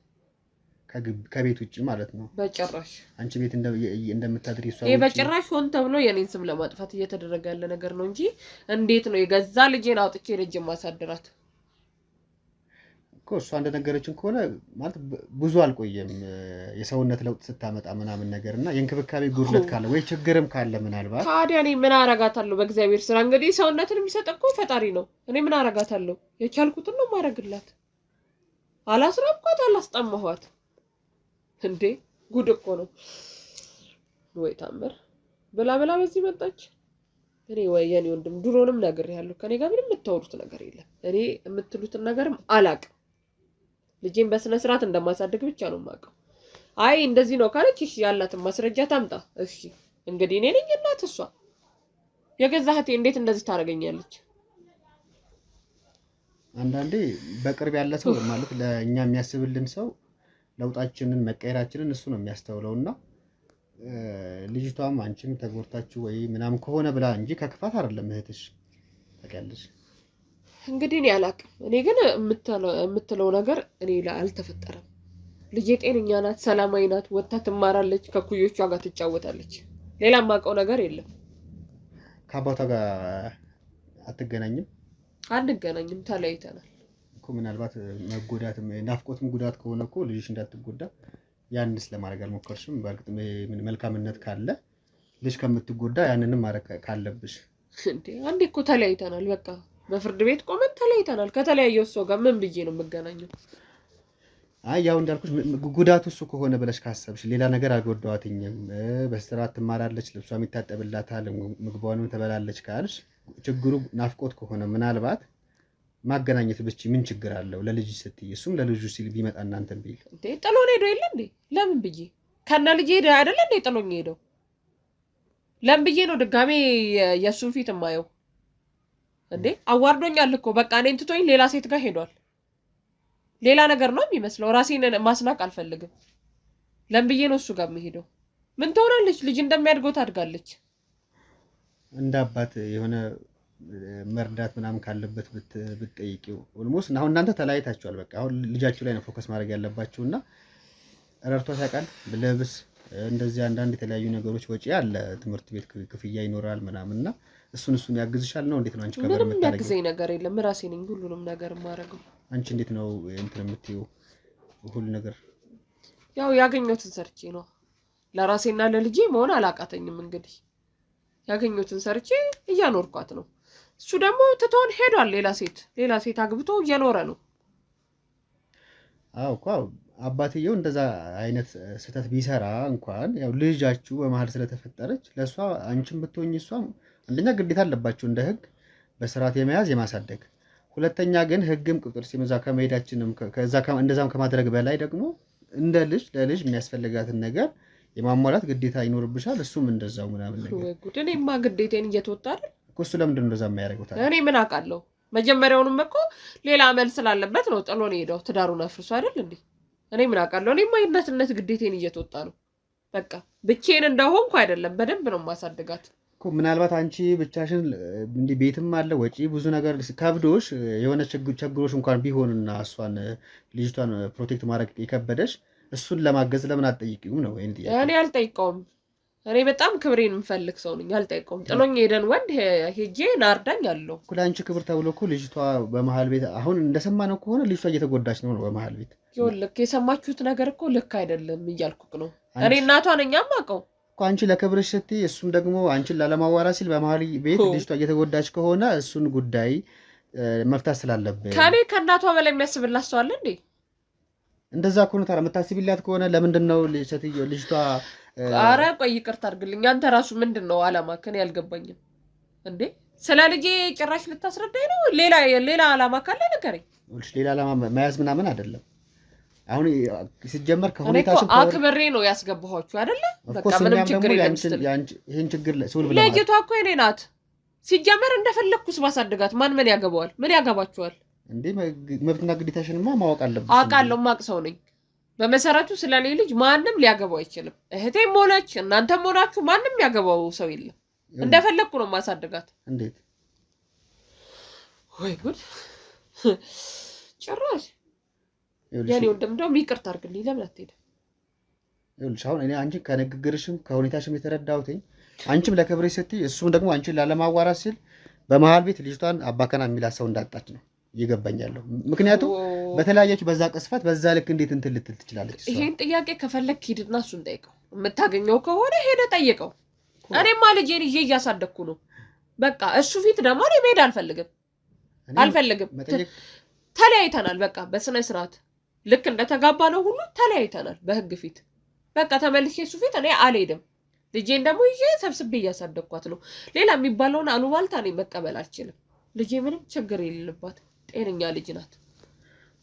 ከቤት ውጪ ማለት ነው
በጭራሽ
አንቺ ቤት እንደምታድሪ እሷ
ይሄ በጭራሽ ሆን ተብሎ የኔን ስም ለማጥፋት እየተደረገ ያለ ነገር ነው እንጂ እንዴት ነው የገዛ ልጄን አውጥቼ ልጅ ማሳደራት
እኮ እሷ እንደነገረችን ከሆነ ማለት ብዙ አልቆየም የሰውነት ለውጥ ስታመጣ ምናምን ነገርና የእንክብካቤ ጉድለት ካለ ወይ ችግርም ካለ ምናልባት
ታዲያ እኔ ምን አረጋታለሁ በእግዚአብሔር ስራ እንግዲህ ሰውነትን የሚሰጠው ፈጣሪ ነው እኔ ምን አረጋታለሁ የቻልኩትን ነው ማረግላት አላስራብኳት አላስጠማኋት እንዴ ጉድ እኮ ነው ወይ ታምር ብላ በዚህ መጣች እኔ ወይ የኔ ወንድም ድሮንም ነገር ያለው ከኔ ጋር ምንም የምታወሩት ነገር የለም እኔ የምትሉትን ነገርም አላቅም ልጄን በስነ ስርዓት እንደማሳደግ ብቻ ነው የማውቀው አይ እንደዚህ ነው ካለች እሺ ያላትን ማስረጃ ታምጣ እሺ እንግዲህ እኔ ነኝ እናት እሷ የገዛ እህቴ እንዴት እንደዚህ ታረጋኛለች
አንዳንዴ በቅርብ ያለ ሰው ማለት ለኛ የሚያስብልን ሰው ለውጣችንን መቀየራችንን እሱ ነው የሚያስተውለውና ልጅቷም አንቺም ተጎርታችሁ ወይ ምናምን ከሆነ ብላ እንጂ ከክፋት አይደለም እህትሽ ታውቂያለሽ
እንግዲህ እኔ አላቅም እኔ ግን የምትለው ነገር እኔ ላይ አልተፈጠረም ልጄ ጤነኛ ናት ሰላማዊ ናት ወጣ ትማራለች ከኩዮቿ ጋር ትጫወታለች ሌላ ማቀው ነገር የለም ከአባቷ ጋር
አትገናኝም
አንገናኝም ተለያይተናል
እኮ ምናልባት መጎዳትም ናፍቆትም ጉዳት ከሆነ እኮ ልጅሽ እንዳትጎዳ ያንንስ ለማድረግ አልሞከርሽም በእርግጥ ምን መልካምነት ካለ ልጅ ከምትጎዳ ያንንም ማድረግ ካለብሽ
እንዴ አንዴ እኮ ተለያይተናል በቃ በፍርድ ቤት ቆመን ተለያይተናል ከተለያየው ሰው ጋር ምን ብዬ ነው የምገናኘው
አይ ያው እንዳልኩሽ ጉዳቱ እሱ ከሆነ ብለሽ ካሰብሽ ሌላ ነገር አልጎዳዋትኝም በስርዓት ትማራለች ልብሷም ይታጠብላታል ምግቧንም ትበላለች ካልሽ ችግሩ ናፍቆት ከሆነ ምናልባት ማገናኘት ብቻ ምን ችግር አለው ለልጅ ስትይ እሱም ለልጁ ሲል ቢመጣ እናንተን ቢል
እንዴ ጥሎኝ ሄዶ የለ እንዴ ለምን ብዬ ከና ልጅ ሄደ አይደል እንዴ ጥሎኝ ሄዶ ለምን ብዬ ነው ድጋሜ የሱን ፊት የማየው እንዴ አዋርዶኛል እኮ በቃ እኔን ትቶኝ ሌላ ሴት ጋር ሄዷል። ሌላ ነገር ነው የሚመስለው። ራሴን ማስናቅ አልፈልግም። ለምብዬ ነው እሱ ጋር የምሄደው። ምን ትሆናለች? ልጅ እንደሚያድገው ታድጋለች።
እንደ አባት የሆነ መርዳት ምናምን ካለበት ብትጠይቂው። ኦልሞስት አሁን እናንተ ተለያይታችኋል። በቃ አሁን ልጃችሁ ላይ ነው ፎከስ ማድረግ ያለባችሁና ረድቷት ያውቃል። ልብስ እንደዚህ አንዳንድ የተለያዩ ነገሮች ወጪ አለ፣ ትምህርት ቤት ክፍያ ይኖራል ምናምንና እሱን ያግዝሻል ነው? እንዴት ነው አንቺ ከበር
ምንም ያግዘኝ ነገር የለም። ራሴ ነኝ ሁሉንም ነገር የማደርገው።
አንቺ እንዴት ነው እንትን የምትይው ሁሉ ነገር?
ያው ያገኘሁትን ሰርቼ ነው ለራሴና ለልጄ መሆን አላቃተኝም። እንግዲህ ያገኘሁትን ሰርቼ እያኖርኳት ነው። እሱ ደግሞ ትቶን ሄዷል። ሌላ ሴት አግብቶ እየኖረ ነው።
አዎ እኮ አባትየው እንደዛ አይነት ስህተት ቢሰራ እንኳን ያው ልጃችሁ በመሀል ስለተፈጠረች ለሷ አንቺም ብትሆኚ እሷም አንደኛ ግዴታ አለባችሁ እንደ ህግ በስርዓት የመያዝ የማሳደግ፣ ሁለተኛ ግን ህግም ቁጥር ሲመዛ ከመሄዳችንም እንደዛም ከማድረግ በላይ ደግሞ እንደ ልጅ ለልጅ የሚያስፈልጋትን ነገር የማሟላት ግዴታ ይኖርብሻል። እሱም እንደዛው ምናምን ነገር
ወይ ጉድ! እኔማ ግዴታዬን እየተወጣ አይደል
እኮ። እሱ ለምንድን ነው እንደዛ የሚያደርገው ታዲያ?
እኔ ምን አውቃለሁ? መጀመሪያውንም እኮ ሌላ አመል ስላለበት ነው ጥሎ ነው ሄደው። ትዳሩን አፍርሶ አይደል እንዴ? እኔ ምን አውቃለሁ? እኔማ የእናትነት ግዴታዬን እየተወጣ ነው። በቃ ብቻዬን እንደሆንኩ አይደለም፣ በደንብ ነው ማሳደጋት
እኮ። ምናልባት አንቺ ብቻሽን እንዲ ቤትም አለ ወጪ ብዙ ነገር ከብዶሽ የሆነ ችግሮሽ እንኳን ቢሆንና እሷን ልጅቷን ፕሮቴክት ማድረግ የከበደሽ እሱን ለማገዝ ለምን አትጠይቂውም ነው? ወይ ጥያቄ።
እኔ አልጠይቀውም። እኔ በጣም ክብሬን የምፈልግ ሰው ነኝ። አልጠይቀውም። ጥሎኝ ሄደን ወንድ ሄጄ ናርዳኝ አለው
እኮ። ለአንቺ ክብር ተብሎ እኮ ልጅቷ በመሀል ቤት አሁን እንደሰማነው ከሆነ ልጅቷ እየተጎዳች ነው በመሀል ቤት።
ይኸውልህ የሰማችሁት ነገር እኮ ልክ አይደለም እያልኩክ ነው። እኔ እናቷ ነኝ የማውቀው
እኮ። አንቺ ለክብርሽ ስትይ እሱም ደግሞ አንቺን ላለማዋራት ሲል በመሀል ቤት ልጅቷ እየተጎዳች ከሆነ እሱን ጉዳይ መፍታት ስላለብን
ከኔ ከእናቷ በላይ የሚያስብላት ሰው አለ እንዴ?
እንደዛ ከሆነ ታዲያ የምታስቢላት ከሆነ ለምንድን ነው ልጅቷ?
ኧረ ቆይ ይቅርታ አድርግልኝ። አንተ ራሱ ምንድን ነው አላማ? ከኔ አልገባኝም እንዴ። ስለ ልጄ ጭራሽ ልታስረዳኝ ነው? ሌላ አላማ ካለ ንገረኝ።
ሌላ አላማ መያዝ ምናምን አይደለም። አሁን ሲጀመር ከሁኔታችን
አክብሬ ነው ያስገባኋችሁ አይደለ? በቃ ምንም ችግር የለም።
ይሄን ችግር
ልጅቷ እኮ የኔ ናት። ሲጀመር እንደፈለግኩስ ማሳደጋት ምን ያገባዋል? ምን ያገባችኋል
እንዴ? መብትና ግዴታሽንማ ማወቅ አለብሽ።
አውቃለሁ፣ ማቅ ሰው ነኝ። በመሰረቱ ስለኔ ልጅ ማንም ሊያገባው አይችልም። እህቴም ሆነች እናንተም ሆናችሁ ማንም ያገባው ሰው የለም። እንደፈለግኩ ነው ማሳደጋት።
እንዴት?
ወይ ጉድ! ጭራሽ የኔ ወንድም እንደውም ይቅርታ አድርግልኝ። ለምን አትሄድም?
ይኸውልሽ አሁን እኔ አንቺ ከንግግርሽም ከሁኔታሽም የተረዳሁትኝ አንቺም ለክብሬ ስትይ እሱም ደግሞ አንቺን ላለማዋራት ሲል በመሀል ቤት ልጅቷን አባከና የሚላት ሰው እንዳጣች ነው እየገባኛለሁ። ምክንያቱም በተለያየችው በዛ ቅስፈት በዛ ልክ እንዴት እንትን ልትል ትችላለች?
ይሄን ጥያቄ ከፈለክ ሂድና እሱን ጠይቀው። የምታገኘው ከሆነ ሄደ ጠይቀው። እኔማ ልጄን ይዤ እያሳደግኩ ነው። በቃ እሱ ፊት ደግሞ እኔ መሄድ አልፈልግም። ተለያይተናል። በቃ በስነ ስርዓት ልክ እንደተጋባ ነው ሁሉ ተለያይተናል በህግ ፊት። በቃ ተመልሼ እሱ ፊት እኔ አልሄድም። ልጄን ደግሞ ይዤ ሰብስቤ እያሳደግኳት ነው። ሌላ የሚባለውን አሉባልታ እኔ መቀበል አልችልም። ልጄ ምንም ችግር የሌለባት ጤነኛ ልጅ ናት።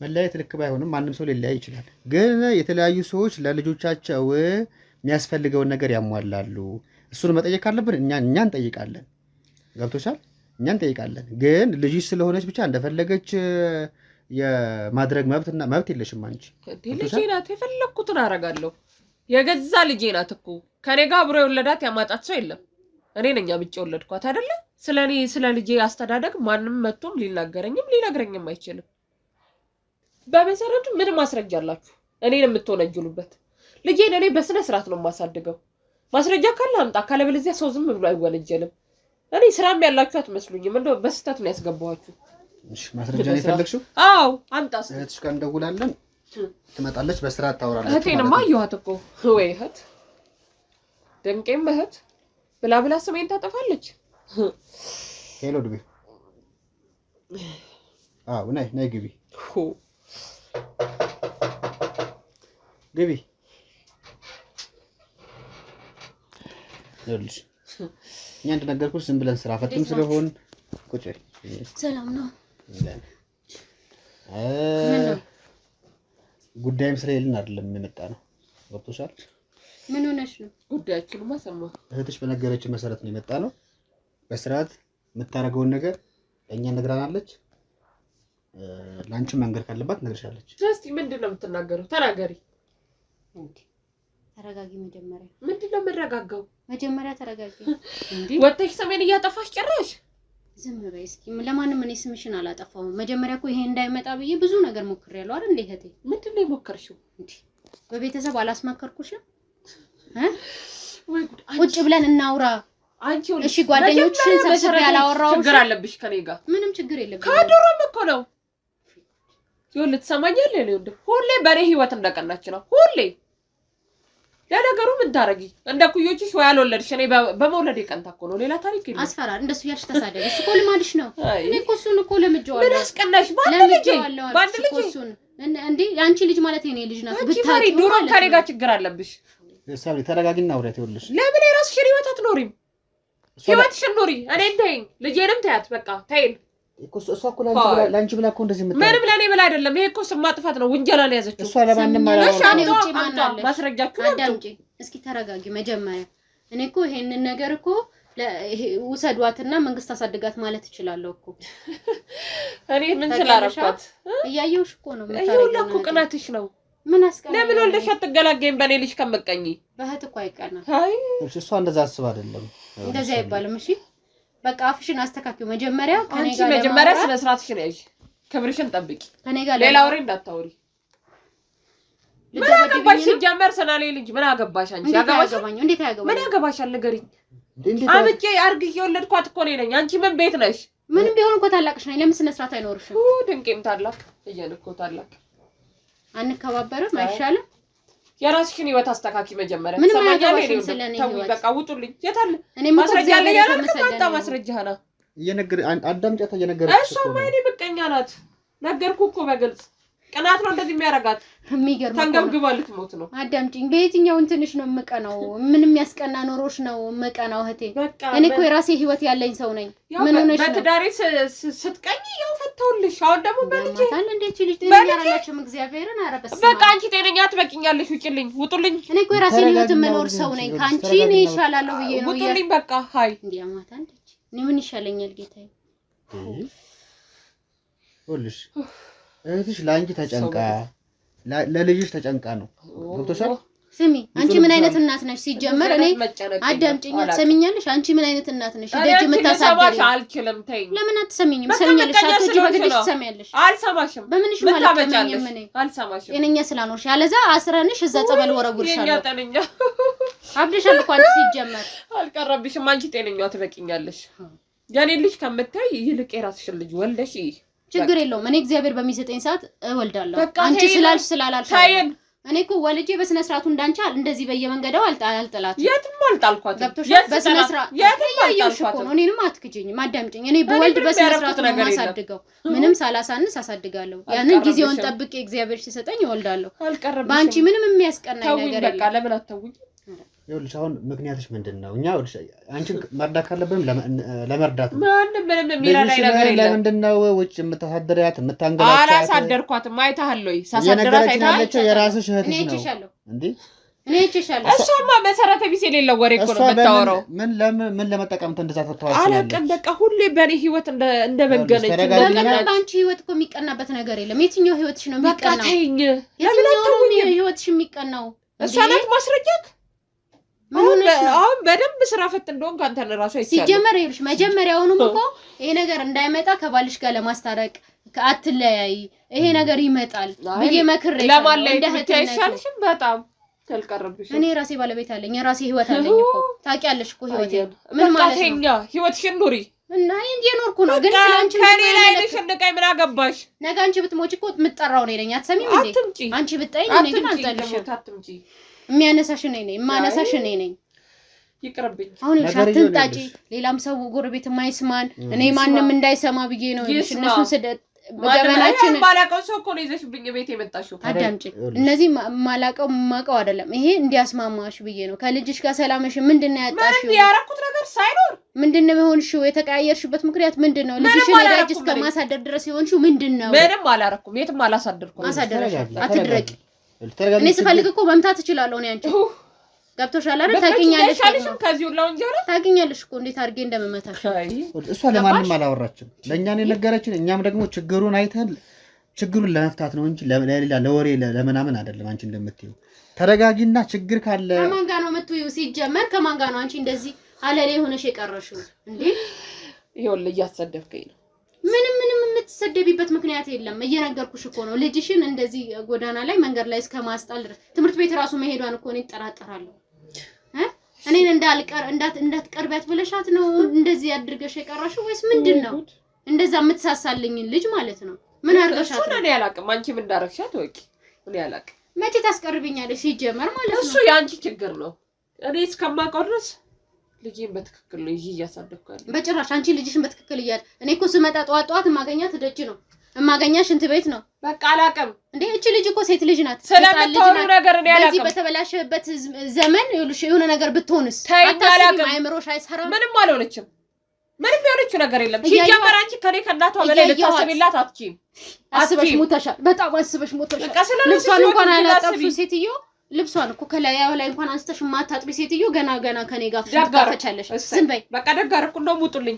መለያየት ልክ ባይሆንም ማንም ሰው ሊለያይ ይችላል። ግን የተለያዩ ሰዎች ለልጆቻቸው የሚያስፈልገውን ነገር ያሟላሉ። እሱን መጠየቅ ካለብን እኛ እንጠይቃለን። ገብቶሻል? እኛ እንጠይቃለን። ግን ልጅሽ ስለሆነች ብቻ እንደፈለገች የማድረግ መብት የለሽም አንቺ።
ልጄ ናት፣ የፈለግኩትን አደርጋለሁ። የገዛ ልጄ ናት እኮ። ከኔ ጋር አብሮ የወለዳት ያማጣት ሰው የለም። እኔ ነኝ አብጬ ወለድኳት አይደለ? ስለ ልጄ አስተዳደግ ማንም መጥቶም ሊናገረኝም ሊነግረኝም አይችልም። በመሰረቱ ምን ማስረጃ አላችሁ እኔን የምትወነጅሉበት? ልጄን እኔ በስነ ስርዓት ነው የማሳድገው። ማስረጃ ካለ አምጣ፣ ካለበለዚያ ሰው ዝም ብሎ አይወነጀልም። እኔ ስራም ያላችሁ አትመስሉኝም። እንደው በስተት ነው ያስገባኋችሁ።
እሺ ማስረጃ ነው የፈለግሽው?
አዎ አምጣ።
እህትሽ ጋር እንደውላለን፣ ትመጣለች፣ በስርዓት ታወራለች።
እህቴንማ አየኋት እኮ። ወይ እህት ደንቄም እህት ብላ ብላ ስሜን ታጠፋለች።
ሄሎ ድቤ። አዎ ነይ ግቢ ግቢ። ይኸውልሽ እኛ እንደነገርኩሽ ዝም ብለን ስራ ፈትም ስለሆን ቁጭ በይ።
ሰላም ነው።
ጉዳይም ስለሌለን አይደለም የመጣ ነው። ገብቶሻል?
ምን ሆነሽ ነው?
ጉዳያችንማ ሰማሁ።
እህትሽ በነገረችን መሰረት ነው የመጣ ነው። በስርዓት የምታደርገውን ነገር ለኛ ነግራናለች ላንቺ መንገር ካለባት ነግርሻለች
እስቲ ምንድነው የምትናገረው ተናገሪ
እንዴ ተረጋጊ መጀመሪያ
ምንድነው መረጋጋው
መጀመሪያ ተረጋጊ እንዴ
ወጥተሽ ሰሜን እያጠፋሽ ጨራሽ
ዝም በይ እስኪ ለማንም እኔ ስምሽን አላጠፋው መጀመሪያ እኮ ይሄ እንዳይመጣ ብዬ ብዙ ነገር ሞክሬያለሁ አይደል እንዴ እህቴ
ምንድነው የሞከርሽው
እንዴ በቤተሰብ አላስመከርኩሽም ወይ ጉድ ቁጭ ብለን እናውራ
አንቺ
እሺ ጓደኞችሽን ሰብስበ ያላወራው
ችግር አለብሽ ከኔ ጋር
ምንም ችግር የለብኝም
ካዶሮም እኮ ነው ይኸውልህ ትሰማኛለህ እኔ ሁሌ በኔ ህይወት እንደቀናች ነው ሁሌ ለነገሩ ምን ታረጊ እንደ ኩዮችሽ ወይ አልወለድሽ እኔ በመውለድ ይቀንታ እኮ ነው ሌላ ታሪክ የለም
አስፈራር እንደሱ ያልሽ ተሳደብ እሱ እኮ ልማድሽ ነው እኔ እኮ እሱን እኮ ለምጄዋለሁ
ምን አስቀናሽ ባንድ ልጅ
እሱን እንዴ ያንቺ ልጅ ማለት የኔ ልጅ ናት
ብታሪ ዱሮ ከኔ ጋር ችግር አለብሽ
ሳብሪ ተረጋጊና አውሪያት ይኸውልሽ
ለምን የራስሽን ህይወት አትኖሪም ህይወትሽን ኑሪ እኔ እንተይኝ ልጄንም ታያት በቃ ታይል
እሷ እኮ ላንቺ ብላ እኮ እንደዚህ የምትለው
ምንም ለኔ ብላ አይደለም ይሄ እኮ ስም ማጥፋት ነው ወንጀላ ነው ያዘችው
እሷ ለማንም አላወራም
ማስረጃችሁ
አዳምጪ እስኪ ተረጋጊ መጀመሪያ እኔ እኮ ይሄንን ነገር እኮ ውሰዷትና መንግስት አሳድጋት ማለት እችላለሁ እኮ
እኔ ምን ስላረኳት
እያየሁሽ እኮ ነው
የምታረጊው እኮ ቅናትሽ ነው
ምን አስቀና
ለምን ወልደሽ አትገላገይም በኔ ልጅ ከመቀኝ
በህት እኮ አይቀና
አይ
እሷ እንደዛ አስባ አይደለም
እንደዛ አይባልም እሺ በቃ አፍሽን አስተካክዩ መጀመሪያ
ከኔ ጋር መጀመሪያ ስለ ስርዓትሽን ያዥ ክብርሽን ጠብቂ
ከኔ ጋር
ሌላ ወሬ እንዳታወሪ ምን አገባሽ ጀመር ሰናሌ ልጅ ምን አገባሽ አንቺ
ያገባኝ እንዴት ያገባኝ
ምን አገባሻል ንገሪኝ አብጬ አርግዬ የወለድኳት እኮ ነኝ አንቺ ምን ቤት ነሽ
ምንም ቢሆን እኮ ታላቅሽ ነኝ ለምን ስነ ስርዓት አይኖርሽም
ድንቄም ታላቅ እየልኮ ታላቅ
አንከባበርም አይሻልም
የራስሽን ህይወት አስተካኪ መጀመሪያ
ሰማኛለሽ
ተው በቃ ውጡልኝ የታለ ማስረጃ አለ ያለ ማስረጃና
እየነገር አዳምጫታ እየነገርኩሽ
እሷ ማይኔ በቀኛ ናት ነገርኩ እኮ በግልጽ ቅናት ነው እንደዚህ የሚያረጋት
የሚገርም
ተንገብግባ ልትሞት ነው
አዳምጪኝ በየትኛው እንትንሽ ነው መቀናው ምንም ያስቀና ኖሮሽ ነው መቀናው እህቴ እኔ እኮ የራሴ ህይወት ያለኝ ሰው ነኝ ምን ሆነሽ ነው
በትዳሬ ስትቀኝ ያው ፈተውልሽ አሁን ደግሞ በልጅ
ታል እንዴት ልጅ ጤነኛ ያላችሁ እግዚአብሔርን አረበስ
በቃ አንቺ ጤነኛ ትበቂኛለሽ ውጪልኝ ውጡልኝ
እኔ እኮ የራሴ ህይወት መኖር ሰው ነኝ ካንቺ እኔ ይሻላለሁ ብዬ ነው
ውጡልኝ በቃ ሃይ
እንዲያማታ እንዴት እኔ ምን ይሻለኛል ጌታዬ
ወልሽ እህትሽ ላንቺ ተጨንቃ ለልጅሽ ተጨንቃ ነው ገብቶሻል
ስሚ አንቺ ምን አይነት እናት ነሽ ሲጀመር እኔ አዳምጪኝ ትሰሚኛለሽ አንቺ ምን አይነት እናት ነሽ ደጅ የምታሳደሪ
አልችልም ተይኝ
ለምን አትሰሚኝም ትሰሚኛለሽ አትጂ በግድሽ ትሰሚያለሽ
አልሰማሽም
በምንሽ ማለቀመኝም እኔ
አልሰማሽም
የነኛ ስላኖርሽ ያለዛ አስረንሽ እዛ ጸበል ወረጉርሻለሁ
ጤነኛ
አብደሻል እኮ አንቺ ሲጀመር
አልቀረብሽም አንቺ ጤነኛው ትበቂኛለሽ ያኔ ልጅ ከምታይ ይልቅ የራስሽን ልጅ ወልደሽ
ችግር የለውም እኔ እግዚአብሔር በሚሰጠኝ ሰዓት እወልዳለሁ አንቺ ስላልሽ ስላላልሽ እኔ እኮ ወልጄ በስነ ስርዓቱ እንዳንቺ እንደዚህ በየመንገዳው አልጥላት
የትም አልጣልኳት
ገብቶሻል በስነ ስርዓቱ ያየሽ እኮ ነው እኔንም አትክጂኝም አዳምጪኝ እኔ በወልድ በስነ ስርዓቱ ነው ማሳድገው ምንም ሳላሳንስ አሳድጋለሁ ያንን ጊዜውን ጠብቄ እግዚአብሔር ሲሰጠኝ እወልዳለሁ ባንቺ ምንም የሚያስቀናኝ ነገር የለም
በቃ ለምን አትተውኝ
ይኸውልሽ አሁን ምክንያትሽ ምንድነው እኛ ይኸውልሽ አንቺን መርዳት ካለብን ለመርዳት
ምንም የሚረዳኝ ነገር የለም
ለምንድነው ውጭ የምታሳድሪያት የምታንገላታት
አላሳደርኳትም አይተሃል ወይ ሳሳድራት አይተሃል
የራስሽ እህትሽ ነው እንዴ
እኔ እቺሻለሁ
እሷማ መሰረተ ቢስ የሌለው ወሬ እኮ ነው የምታወራው
ምን ለመጠቀም እንደዛ ተተዋሽ
አላቀም በቃ ሁሌ በኔ ህይወት እንደ በገነች
በአንቺ ህይወት እኮ የሚቀናበት ነገር የለም የትኛው ህይወትሽ ነው የሚቀናው
በቃ ተይኝ
የትኛው ህይወትሽ የሚቀናው
እሷ ናት ማስረጃክ አሁን በደንብ ስራ ፈት እንደሆን ካንተ ለራሱ አይቻለሁ
ሲጀመር ይልሽ መጀመሪያውንም እኮ ይሄ ነገር እንዳይመጣ ከባልሽ ጋር ለማስታረቅ አትለያይ ይሄ ነገር ይመጣል በየ መክሬ
ለማለይ ትይሻልሽም በጣም ተልቀረብሽ
እኔ ራሴ ባለቤት አለኝ የራሴ ህይወት አለኝ እኮ ታውቂያለሽ እኮ ህይወቴ ምን ማለት ነው
ህይወትሽን ኑሪ
እና እንዲኖርኩ ነው ግን ስላንቺ
ከኔ ላይ ልሽንቀይ ምን አገባሽ
ነገ አንቺ ብትሞጪ እኮ ምትጠራው ነኝ አትሰሚም እንዴ አንቺ ብትጠይኝ እኔ ግን አልጠልሽም
አትምጪ
የሚያነሳሽ እኔ ነኝ ማነሳሽ እኔ ነኝ
ይቅርብኝ
አሁን ሻትን ጣጪ ሌላም ሰው ጎረቤት ማይስማን እኔ ማንንም እንዳይሰማ ብዬ ነው እነሱ ስደት በገበናችን
ማላቀው ሰው እኮ ነው ይዘሽብኝ ቤት የመጣሽው
አዳምጪ እነዚህ ማላቀው አይደለም ይሄ እንዲያስማማሽ ብዬ ነው ከልጅሽ ጋር ሰላምሽ ምንድነው ያጣሽው
ምን ያረኩት ነገር ሳይኖር
ምንድነው የሆንሽው የተቀያየርሽበት ምክንያት ምንድነው ልጅሽን ለዳጅ እስከ ማሳደር ድረስ የሆንሽው ምንድነው
ምንም አላረኩም የትም አላሳደርኩም
ማሳደረሽ አትድረቂ እኔ ስፈልግ እኮ መምታት እችላለሁ እኔ አንቺ ገብቶሻል አይደል? ታውቂኛለሽ
ከዚህ ሁሉ እንጀራ
ታውቂኛለሽ እኮ እንዴት አድርጌ እንደምመታሽ።
እሷ ለማንም አላወራችም፣ ለእኛ ነው የነገረችን። እኛም ደግሞ ችግሩን አይተን ችግሩን ለመፍታት ነው እንጂ ለሌላ ለወሬ ለምናምን አይደለም። አንቺ እንደምትይው ተረጋጊና ችግር ካለ
ከማን ጋር ነው የምትይው? ሲጀመር ከማን ጋር ነው አንቺ እንደዚህ አለሌ ሆነሽ የቀረሽው እንዴ?
ይኸውልህ እያሰደብከኝ ነው።
ምንም የምትሰደቢበት ምክንያት የለም። እየነገርኩሽ እኮ ነው። ልጅሽን እንደዚህ ጎዳና ላይ መንገድ ላይ እስከ ማስጣል ድረስ ትምህርት ቤት ራሱ መሄዷን እኮ ነው እጠራጠራለሁ። እኔን እንዳትቀርቢያት ብለሻት ነው እንደዚህ አድርገሽ የቀረሽው ወይስ ምንድነው? እንደዛ የምትሳሳልኝ ልጅ ማለት ነው። ምን አርገሻት ነው?
እኔ አላቅም። አንቺ ምን እንዳረግሻት ወቂ እኔ አላቅም።
መቼ ታስቀርብኛለሽ? ሲጀመር ማለት ነው
እሱ ያንቺ ችግር ነው። እኔ እስከማውቀው ድረስ ልጅን በትክክል ነው እያሳደግኩ ያለው።
በጭራሽ አንቺ ልጅሽን በትክክል እኔ እኮ ስመጣ ጠዋት ማገኛት ደጅ ነው እማገኛሽ እንት ቤት ነው።
በቃ አላቅም
እንዴ እቺ ልጅ እኮ ሴት ልጅ ናት።
ስለምታወሩ ነገር እኔ አላቅም።
በዚህ በተበላሸበት ዘመን ይኸውልሽ የሆነ ነገር ብትሆንስ
አታስቢም።
አይምሮሽ አይሰራም።
ምንም አልሆነችም። ምንም የሆነችው ነገር የለም። ሲጀመር አንቺ ከኔ ከእናቷ በላይ ልታስቢላት አትችይም።
አስበሽ ሞተሻል። በጣም አስበሽ ሞተሻል። ልብሷን እንኳን ያላጠብሽው ሴትዮ ልብሷን እኮ ከላያው ላይ እንኳን አንስተሽ ማታጥቢ ሴትዮ ገና ከኔ ጋር ትጋፈቻለሽ። ዝም በይ
በቃ ደጋርኩ ነው። ሙጡልኝ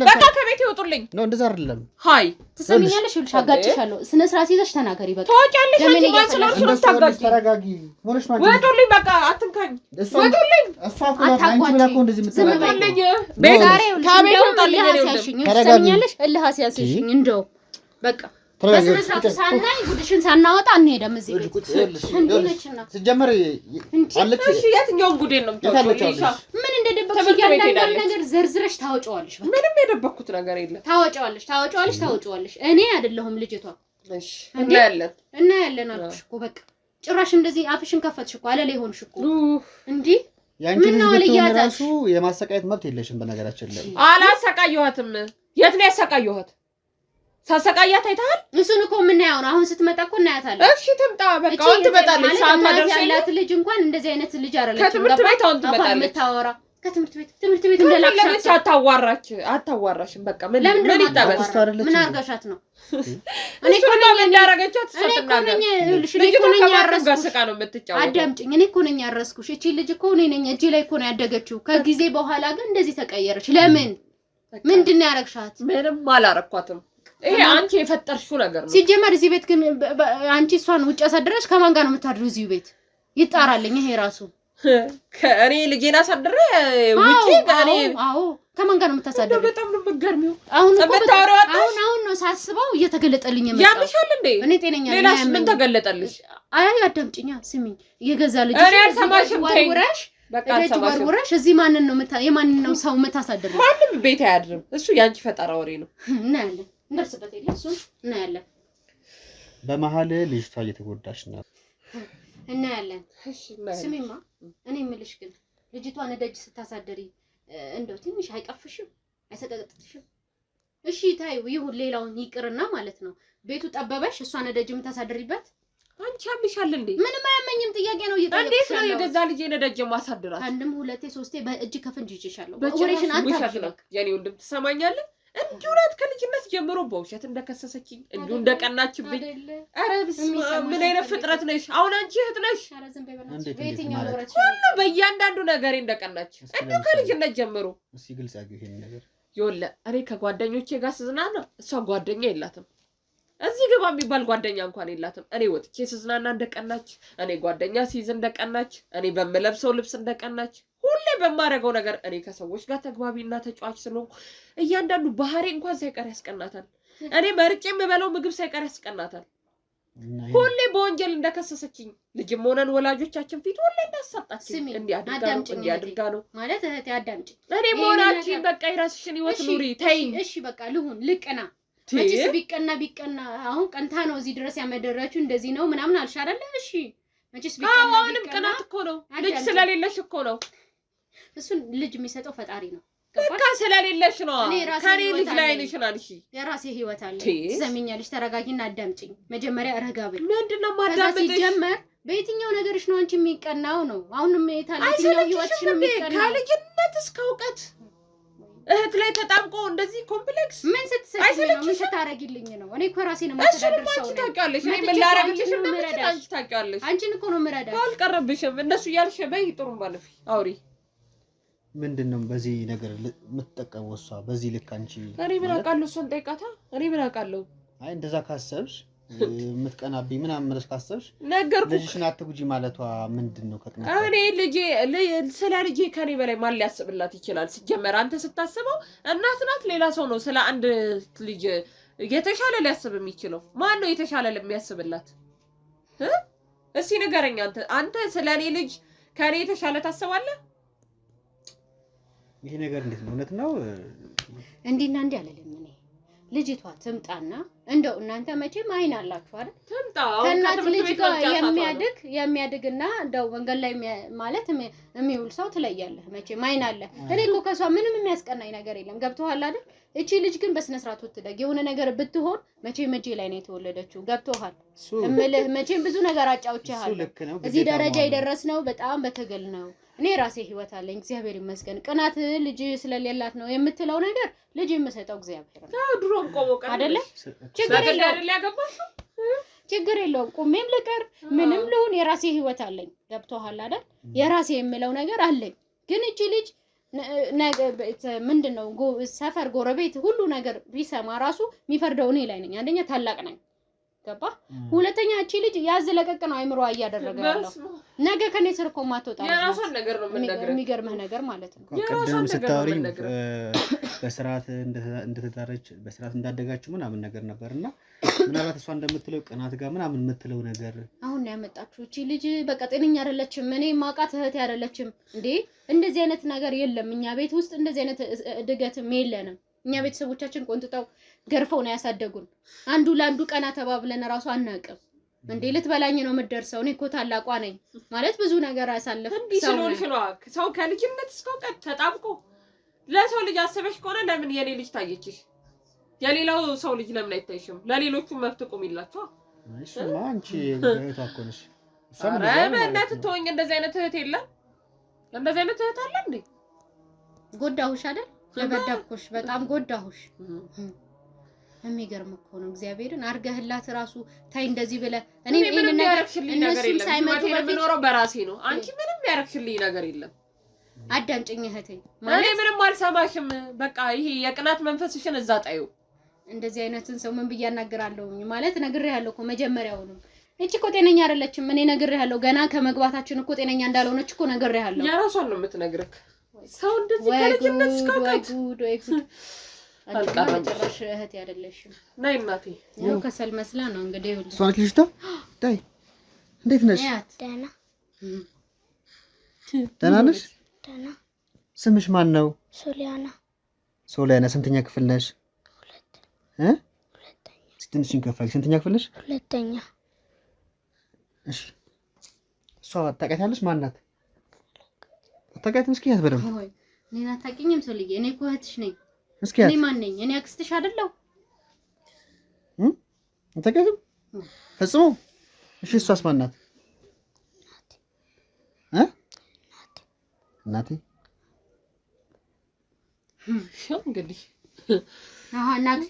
በቃ
ከቤት ይወጡልኝ
ነው። እንደዛ አይደለም።
ሃይ
ትሰሚኛለሽ? ይኸውልሽ አጋጭሻለሁ። ስነ ስርዓት ይዘሽ ተናገሪ። በቃ
ታውቂያለሽ። አንቺ ማን ስለሆንሽ ነው ታጋጭ?
ተረጋጊ። ሆነሽ ማለት
ወጡልኝ። በቃ አትንካኝ። ወጡልኝ።
እሷ እኮ አንቺ ብላ እኮ እንደዚህ
የምትወጣልኝ
ቤዛሬ ከቤት ይወጣልኝ ነው። ትሰሚኛለሽ? እልህ አስያዝሽኝ እንደው በቃ በስነ ስርዓት ሳናይ ጉድሽን ሳናወጣ እንሄዳም። እዚህ ቤት እንዴነችና
ሲጀመር አለች።
እሺ የትኛውን ጉዴን ነው የምታወጪው?
ምን እንደደበቅሽ ያንዳንድ ነገር ዘርዝረሽ ታወጪዋለሽ።
ምንም የደበቅኩት ነገር የለም።
ታወጪዋለሽ። እኔ አይደለሁም ልጅቷ።
እሺ እናያለን
አልኩሽ እኮ በቃ ጭራሽ እንደዚህ አፍሽን ከፈትሽ እኮ አለሌ ሆንሽ እኮ እንዴ።
ያንቺ ልጅ ራሱ የማሰቃየት መብት የለሽም። በነገራችን ላይ
አላሰቃየኋትም። የት ነው ያሰቃየኋት? ሳሰቃያት አይተሃል?
እሱን እኮ የምናየው ነው። አሁን ስትመጣ እኮ እናያታለን።
እሺ ትምጣ። በቃ አሁን ትመጣለች። ሰዓት አደረሰኝ።
ያላት ልጅ እንኳን እንደዚህ አይነት ልጅ አይደለችም።
ከትምህርት ቤት አሁን ትመጣለች።
የምታወራ ከትምህርት ቤት እንደላክሻት
አታዋራሽም። በቃ ምን ይጣበስ?
ምን አርጋሻት ነው?
እኔ እኮ ነኝ እንዳረጋቻት ሰጥናገር። ልጅ እኮ ነኝ ያረስኩሽ። ነው የምትጫወተው።
አዳምጪኝ። እኔ እኮ ነኝ ያረስኩሽ። እቺ ልጅ እኮ እኔ ነኝ እጄ ላይ እኮ ነው ያደገችው። ከጊዜ በኋላ ግን እንደዚህ ተቀየረች። ለምን? ምንድን ነው ያረግሻት?
ምንም አላረኳትም። ይሄ አንቺ የፈጠርሽው ነገር ነው።
ሲጀመር እዚህ ቤት ግን አንቺ እሷን ውጭ አሳድረሽ ከማን ጋር ነው የምታድሪው? እዚህ ቤት ይጣራልኝ። ይሄ ራሱ
ከእኔ ልጄን አሳድሬ ውጪ ጋኔ
አዎ ከማን ጋር ነው የምታሳድሪው?
በጣም ነው የምትገርሚው።
አሁን ነው ሳስበው እየተገለጠልኝ የመጣው።
ያምሻል እንዴ?
እኔ ጤነኛ ነኝ።
ሌላስ ምን ተገለጠልሽ?
አይ አዳምጪኛ ስሚኝ። የገዛ ልጅ
እኔ አልሰማሽም።
ወርውረሽ በቃ ወርውረሽ እዚህ ማንን ነው የማንን ነው ሰው የምታሳድሪው?
ማንም ቤት አያድርም። እሱ ያንቺ ፈጠራ ወሬ ነው።
እናያለን እንደርስበት የለ እሱ እናያለን።
በመሀል ልጅቷ እየተጎዳች ነው።
እናያለን። ስሚማ እኔ የምልሽ ግን ልጅቷን ደጅ ስታሳደሪ እንደው ትንሽ አይቀፍሽም? አይሰቀጥጥሽም? እሺ ታዩ ይሁን ሌላውን ይቅርና ማለት ነው ቤቱ ጠበበሽ እሷን ደጅ የምታሳድሪበት
አንቺ አምሻል እንዴ?
ምንም አያመኝም። ጥያቄ ነው እየጠየቅሽ።
እንዴት ነው የገዛ ልጄ ነደጀ ማሳደራት?
አንድም ሁለቴ ሶስቴ በእጅ ከፍንጅ ይችላል። ኦፕሬሽን አታድርግ።
የኔ ወንድም ትሰማኛለህ? እንዲሁ ናት ከልጅነት ጀምሮ በውሸት እንደከሰሰችኝ እንዲሁ እንደቀናችብኝ። ኧረ በስመ አብ ምን አይነት ፍጥረት ነሽ? አሁን አንቺ እህት ነሽ። ሁሉ በእያንዳንዱ ነገሬ እንደቀናች እንዲሁ ከልጅነት ጀምሮ።
እስኪ ግልጽ አድርጊ ይሄን ነገር።
ይኸውልህ እኔ ከጓደኞቼ ጋር ስዝናና እሷ ጓደኛ የላትም። እዚህ ግባ የሚባል ጓደኛ እንኳን የላትም። እኔ ወጥቼ ስዝናና እንደቀናች፣ እኔ ጓደኛ ሲይዝ እንደቀናች፣ እኔ በምለብሰው ልብስ እንደቀናች፣ ሁሌ በማደርገው ነገር እኔ ከሰዎች ጋር ተግባቢና ተጫዋች ስለሆንኩ እያንዳንዱ ባህሪ እንኳን ሳይቀር ያስቀናታል። እኔ መርጬ የምበላው ምግብ ሳይቀር ያስቀናታል። ሁሌ በወንጀል እንደከሰሰችኝ ልጅም ሆነን ወላጆቻችን ፊት ሁሌ እንዳሳጣችኝ እንዲያድርጋ ነው
ማለት እህቴ አዳምጪ።
እኔ መሆናችን በቃ የራስሽን ህይወት ኑሪ ተይኝ።
እሺ በቃ ልሁን ልቅና መቼስ ቢቀና አሁን ቀንታ ነው እዚህ ድረስ ያመደረችው እንደዚህ ነው ምናምን አልሽ አይደለ? እሺ መቼስ ቢቀና
አሁንም ቅናት እኮ ነው። ልጅ ስለሌለሽ እኮ ነው።
እሱን ልጅ የሚሰጠው ፈጣሪ ነው።
በቃ ስለሌለሽ ነው። ከኔ ልጅ ላይ ነሽና እሺ
የራሴ ህይወት አለ። ትሰሚኛለሽ? ተረጋጊና አዳምጪኝ። መጀመሪያ ረጋ በይ።
ምንድነው ማዳምጥሽ?
ሲጀመር በየትኛው ነገርሽ ነው አንቺ የሚቀናው ነው? አሁንም የታለችው ህይወትሽ ነው የሚቀናው?
ከልጅነት እስከ እውቀት እህት ላይ ተጣምቆ እንደዚህ ኮምፕሌክስ
ምን ስትሰጪ ነው? ምን ስታረጊልኝ ነው? እኔ እኮ ራሴን ማስተዳደር ሰው ነኝ።
ታውቂያለሽ፣ እኔ ምን ላረግልሽ እንደምችል አንቺ ታውቂያለሽ።
አንቺን እኮ ነው የምረዳሽ።
አልቀረብሽም። እነሱ እያልሽ በይ ጥሩ ባለፍ አውሪ።
ምንድነው በዚህ ነገር የምትጠቀመው እሷ? በዚህ ልክ አንቺ
እኔ ምን አውቃለሁ? እሷን ጠይቃታ። እኔ ምን አውቃለሁ?
አይ እንደዛ ካሰብሽ የምትቀናብኝ ምናምን ማለት ካሰብሽ
ነገርኩ።
ልጅሽን አትጉጂ ማለቷ ምንድነው? ከቅናት
እኔ ስለ ልጄ ከኔ በላይ ማን ሊያስብላት ይችላል? ሲጀመር አንተ ስታስበው እናት ናት፣ ሌላ ሰው ነው ስለ አንድ ልጅ የተሻለ ሊያስብ የሚችለው። ማን ነው የተሻለ ለሚያስብላት? እስኪ ንገረኝ። አንተ ስለ እኔ ልጅ ከኔ የተሻለ ታስባለህ?
ይሄ ነገር እንዴት ነው? እውነት ነው
እንዲና እንዲ አለልኝ። እኔ ልጅቷ ትምጣና እንደው እናንተ መቼም አይን አላችሁ አይደል?
ትምጣ
ከእናት ልጅ ጋር የሚያድግና እንደው መንገድ ላይ ማለት የሚውል ሰው ትለያለህ። መቼም አይን አለ። እኔ እኮ ከሷ ምንም የሚያስቀናኝ ነገር የለም። ገብቶሃል አይደል? እቺ ልጅ ግን በስነ ስርዓት ወትደግ የሆነ ነገር ብትሆን መቼም እጄ ላይ ነው የተወለደችው። ገብቶሃል እምልህ መቼም ብዙ ነገር አጫውቼሃለሁ። እዚህ ደረጃ የደረስነው በጣም በትግል ነው። እኔ ራሴ ህይወት አለኝ እግዚአብሔር ይመስገን። ቅናት ልጅ ስለሌላት ነው የምትለው ነገር ልጅ የምሰጠው እግዚአብሔር ነው።
ድሮም ቆሞ ቀር
አይደለ? ችግር የለውም። ቁሜም ልቀር ምንም ልሁን የራሴ ህይወት አለኝ። ገብቶሃል አይደል? የራሴ የምለው ነገር አለኝ። ግን እቺ ልጅ ምንድነው ሰፈር ጎረቤት ሁሉ ነገር ቢሰማ ራሱ የሚፈርደው እኔ ላይ ነኝ። አንደኛ ታላቅ ነኝ። ገባ? ሁለተኛ እቺ ልጅ ያዝ ለቀቅ ነው አይምሮዋ እያደረገ ያለው። ነገ ከኔ ስር እኮ ማትወጣ
የራሷን ነገር ነው የምነግርህ።
የሚገርምህ ነገር ማለት ነው።
ቅድም ስታወሪኝ በስርዓት እንደተዳረች በስርዓት እንዳደጋችሁ ምናምን ነገር ነበርና ምናልባት እሷ እንደምትለው ቅናት ጋር ምናምን የምትለው ነገር
አሁን ነው ያመጣችሁ። እቺ ልጅ በቃ ጤነኛ አይደለችም። እኔ ማቃት እህቴ አይደለችም እንዴ? እንደዚህ አይነት ነገር የለም እኛ ቤት ውስጥ እንደዚህ አይነት እድገትም የለንም። እኛ ቤተሰቦቻችን ቆንጥጠው ገርፈው ነው ያሳደጉን። አንዱ ለአንዱ ቀና ተባብለን ራሱ አናውቅም። እንዴ ልትበላኝ ነው የምትደርሰው? እኔ እኮ ታላቋ ነኝ ማለት ብዙ ነገር አሳልፍ
ሰው ከልጅነት እስከ እውቀት ተጣብቆ ለሰው ልጅ አሰበሽ ከሆነ ለምን የኔ ልጅ ታየችሽ? የሌላው ሰው ልጅ ለምን አይታይሽም? ለሌሎቹ መብት ቆሚላችሁ።
እሱማ አንቺ እህቷ እኮ ነሽ።
ኧረ በእናትህ ተወኝ። እንደዚህ አይነት እህት የለም። እንደዚህ አይነት እህት አለ እንዴ?
ጎዳሁሽ አይደል? ለበደብኩሽ በጣም ጎዳሁሽ። የሚገርም እኮ ነው። እግዚአብሔርን አርገህላት ራሱ ታይ እንደዚህ ብለህ እኔ
ምንም ያረክሽልኝ ነገር የለም። ሳይመጡ በሚኖረው በራሴ ነው። አንቺ ምንም ያረክሽልኝ ነገር የለም።
አዳምጪኝ እህቴ።
እኔ ምንም አልሰማሽም። በቃ ይሄ የቅናት መንፈስሽን እዛ ጣዩ።
እንደዚህ አይነትን ሰው ምን ብዬ አናግራለሁ ማለት ነግሬሃለሁ እኮ መጀመሪያውንም። እቺ እኮ ጤነኛ አይደለችም። እኔ ነግሬሃለሁ ገና ከመግባታችን እኮ ጤነኛ እንዳልሆነች እኮ ነግሬሃለሁ።
የራሷን ነው የምትነግርህ። ሰው እንደዚህ ከልጅነት እስከ እውቀት
አልቀረሽ እህቴ አይደለሽም።
ነይ እናቴ።
ነው ከሰል መስላ ነው እንግዲህ ይሁን።
እሷ ነች ልጅቷ። ታይ እንዴት ነሽ?
ደህና
ደህና ነሽ?
ደህና።
ስምሽ ማን ነው?
ሶሊያና።
ሶሊያና ስንተኛ ክፍል ነሽ?
ሁለተኛ።
ትንሽን ከፍ አድርጊ። ስንተኛ ክፍል ነሽ?
ሁለተኛ።
እሺ እሷ ታውቂያታለሽ? ማን ናት? አታውቂያትም? እስኪ ያት በደምብ
ሆይ እኔን አታውቂኝም ሶልዬ? እኔ እኮ እህትሽ ነኝ።
እስኪ ያት
እኔ ማን ነኝ? እኔ አክስትሽ አይደለሁ?
አታውቂያትም ፈጽሞ? እሺ እሷስ ማን ናት? እናቴ።
እንግዲህ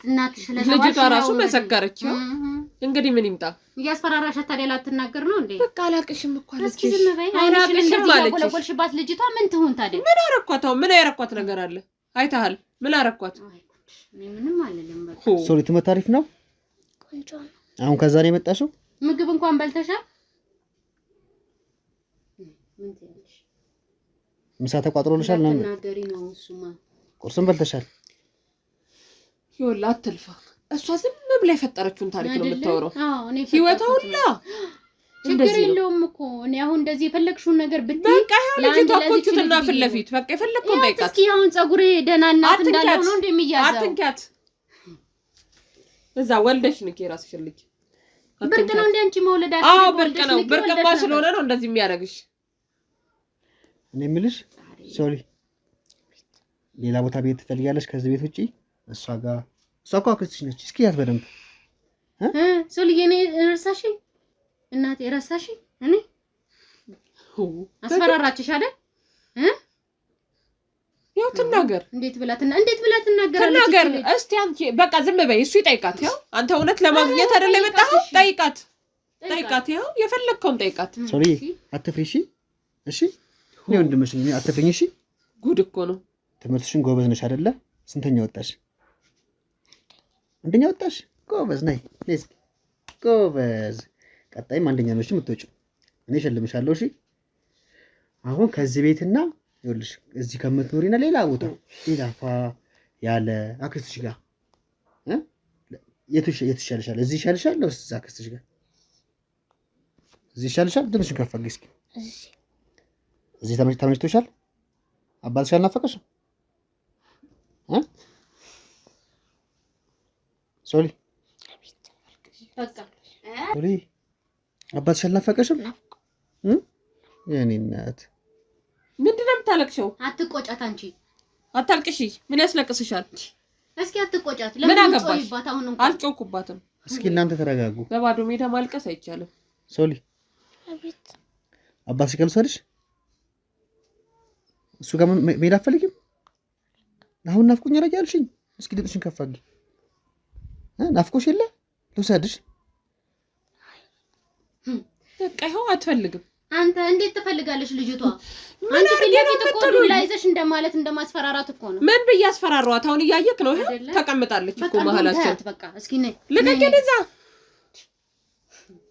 እናትሽ ስለተባልሽ
ልጅቷ ራሱ መሰከረች። እንግዲህ ምን ይምጣ?
እያስፈራራሻት ታዲያ ላትናገር ነው እንዴ?
በቃ አላቅሽም እኮ አለች።
እስኪ ዝም በይ። አላቅሽም ማለት ቆልቆልሽባት ልጅቷ ምን ትሁን ታዲያ?
ምን አረኳት? ምን ያረኳት ነገር አለ? አይተሃል? ምን አረኳት?
ምንም አልልም። በቃ
ሶሪ ትምህርት አሪፍ ነው።
ቆንጆ ነው።
አሁን ከዛ ነው የመጣሽው?
ምግብ እንኳን በልተሻል? ምን ትያለሽ?
ምሳ ተቋጥሮልሻል ነው?
ናገሪ ነው እሱማ።
ቁርስም በልተሻል?
ይኸውልህ አትልፋ። እሷ ዝም ብላ የፈጠረችውን ታሪክ ነው የምታወራው።
አዎ እኔ
ህይወቷ ሁላ
ችግር የለውም እኮ እኔ አሁን እንደዚህ የፈለግሽውን ነገር ብትይ
በቃ ልጅቷ ኮቹትና ፊት ለፊት በቃ የፈለግከውን ጠይቃት።
እስኪ አሁን ፀጉሬ ደህና እናት እንዳለው ነው እንደሚያዛው።
አትንኪያት። እዛ ወልደሽ ንኪ የራስሽን ልጅ።
ብርቅ ነው እንደ አንቺ መውለድ አለ።
አዎ ብርቅ ነው። ብርቅማ ስለሆነ ነው እንደዚህ የሚያደርግሽ።
እኔ የምልሽ ሶሪ ሌላ ቦታ ቤት ትፈልጊያለሽ ከዚህ ቤት ውጪ? እሷ እኮ አክስትሽ ነች። እስኪ ያት በደንብ
ሶልዬ እኔ ረሳሽኝ? እናቴ ረሳሽኝ? እኔ አስፈራራችሽ አይደል?
ያው ትናገር
እንዴት ብላ ትናገራለች?
ትናገር እስቲ አንቺ በቃ ዝም በይ። እሱ ይጠይቃት። ያው አንተ እውነት ለማግኘት አይደለ የመጣኸው? ጠይቃት። ያው የፈለግከውን ጠይቃት።
ሶሪ አትፍሪ። እሺ እኔ ወንድምሽ ነኝ፣ አትፍሪኝ። እሺ
ጉድ እኮ ነው።
ትምህርትሽን ጎበዝ ነሽ አይደለ? ስንተኛ ወጣሽ? አንደኛ ወጣሽ? ጎበዝ ነይ። እስኪ ጎበዝ። ቀጣይም አንደኛ ነሽ የምትወጪው። እኔ እሸልምሻለሁ። እሺ አሁን ከዚህ ቤትና ይኸውልሽ እዚህ ከምትኖሪና ሌላ ቦታ ሌላ ፋ ያለ አክስትሽ ጋር የቱ ይሻልሻል? እዚህ ይሻልሻል ነው እዛ አክስትሽ ጋር? እዚህ ይሻልሻል? ድምፅሽን ከፍ አድርጊ እስኪ። እዚህ ተመችቶሻል? አባትሽ አልናፈቀሽም? ሶሪ አባትሽ አልናፈቀሽም? የኔ እናት
ምንድን ነው የምታለቅሽው?
አትቆጫት አንቺ።
አታልቅሺ። ምን ያስለቅስሻል?
እስኪ አትቆጫት።
ለምን አገባሽ? አልጮኩባትም።
እስኪ እናንተ ተረጋጉ።
በባዶ ሜዳ ማልቀስ አይቻልም።
ሶሊ አባትሽ ጋር ልውሰድሽ? እሱ ጋር መሄድ አትፈልጊም? አሁን ናፍቆኛል ያልሽኝ። እስኪ ድምፅሽን ከፍ አድርጊ። ናፍቆሽ የለ ልውሰድሽ?
በቃ ይኸው አትፈልግም።
አንተ እንዴት ትፈልጋለሽ? ልጅቷ አንቺ ፍለፊት እኮ ዱላ ይዘሽ እንደማለት እንደማስፈራራት እኮ ነው።
ምን ብዬ አስፈራሯት? አሁን እያየክ ነው። ይሄ ተቀምጣለች እኮ መሀላችን።
በቃ እስኪ ነይ
ልቀቂ እዛ።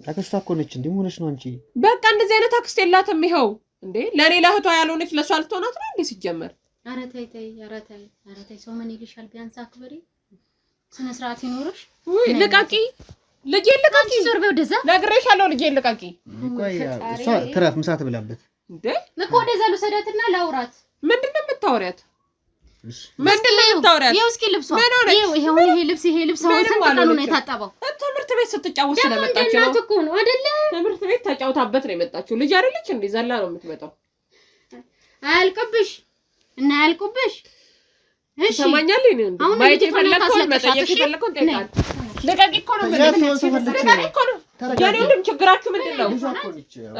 አክስቷ እኮ ነች። እንዴ ሆነሽ ነው አንቺ?
በቃ እንደዚህ አይነት አክስት የላትም። ይኸው እንዴ ለኔ ለእህቷ ያልሆነች ለሷ ልትሆናት ነው እንዴ ሲጀመር?
ኧረ ተይ ሰው ምን ይልሻል? ቢያንስ አክብሪ፣ ስነ ስርዓት ይኖርሽ።
ውይ ልቀቂ፣ ልጄን ልቀቂ።
ዞር በይ ወደዛ።
ነግሬሻለሁ፣ ልጄን ልቀቂ።
ቆይ እሷ ትረፍ፣ ምሳ ትብላበት።
እንዴ
እኮ ወደዛ ልውሰዳትና ላውራት።
ምንድነው የምታወሪያት? ምንድነው የምታወሪያት?
ይኸው እስኪ ልብሷ ይሄ ልብስ አሁን ስንት ቀኑ ነው የታጠበው?
ትምህርት ቤት ስትጫወት ስለመጣች ነው
እኮ ነው አይደለ?
ትምህርት ቤት ተጫውታበት ነው የመጣችው። ልጅ አይደለች እንዴ? ዘላ ነው የምትመጣው።
አያልቅብሽ እና አያልቅብሽ። እሺ
ሰማኛል። እኔ እንዴ ማየት የፈለከውን መጠየቅ የፈለከውን ጠይቃት። ልቀቂ እኮ ነው የኔንም ችግራችሁ ምንድነው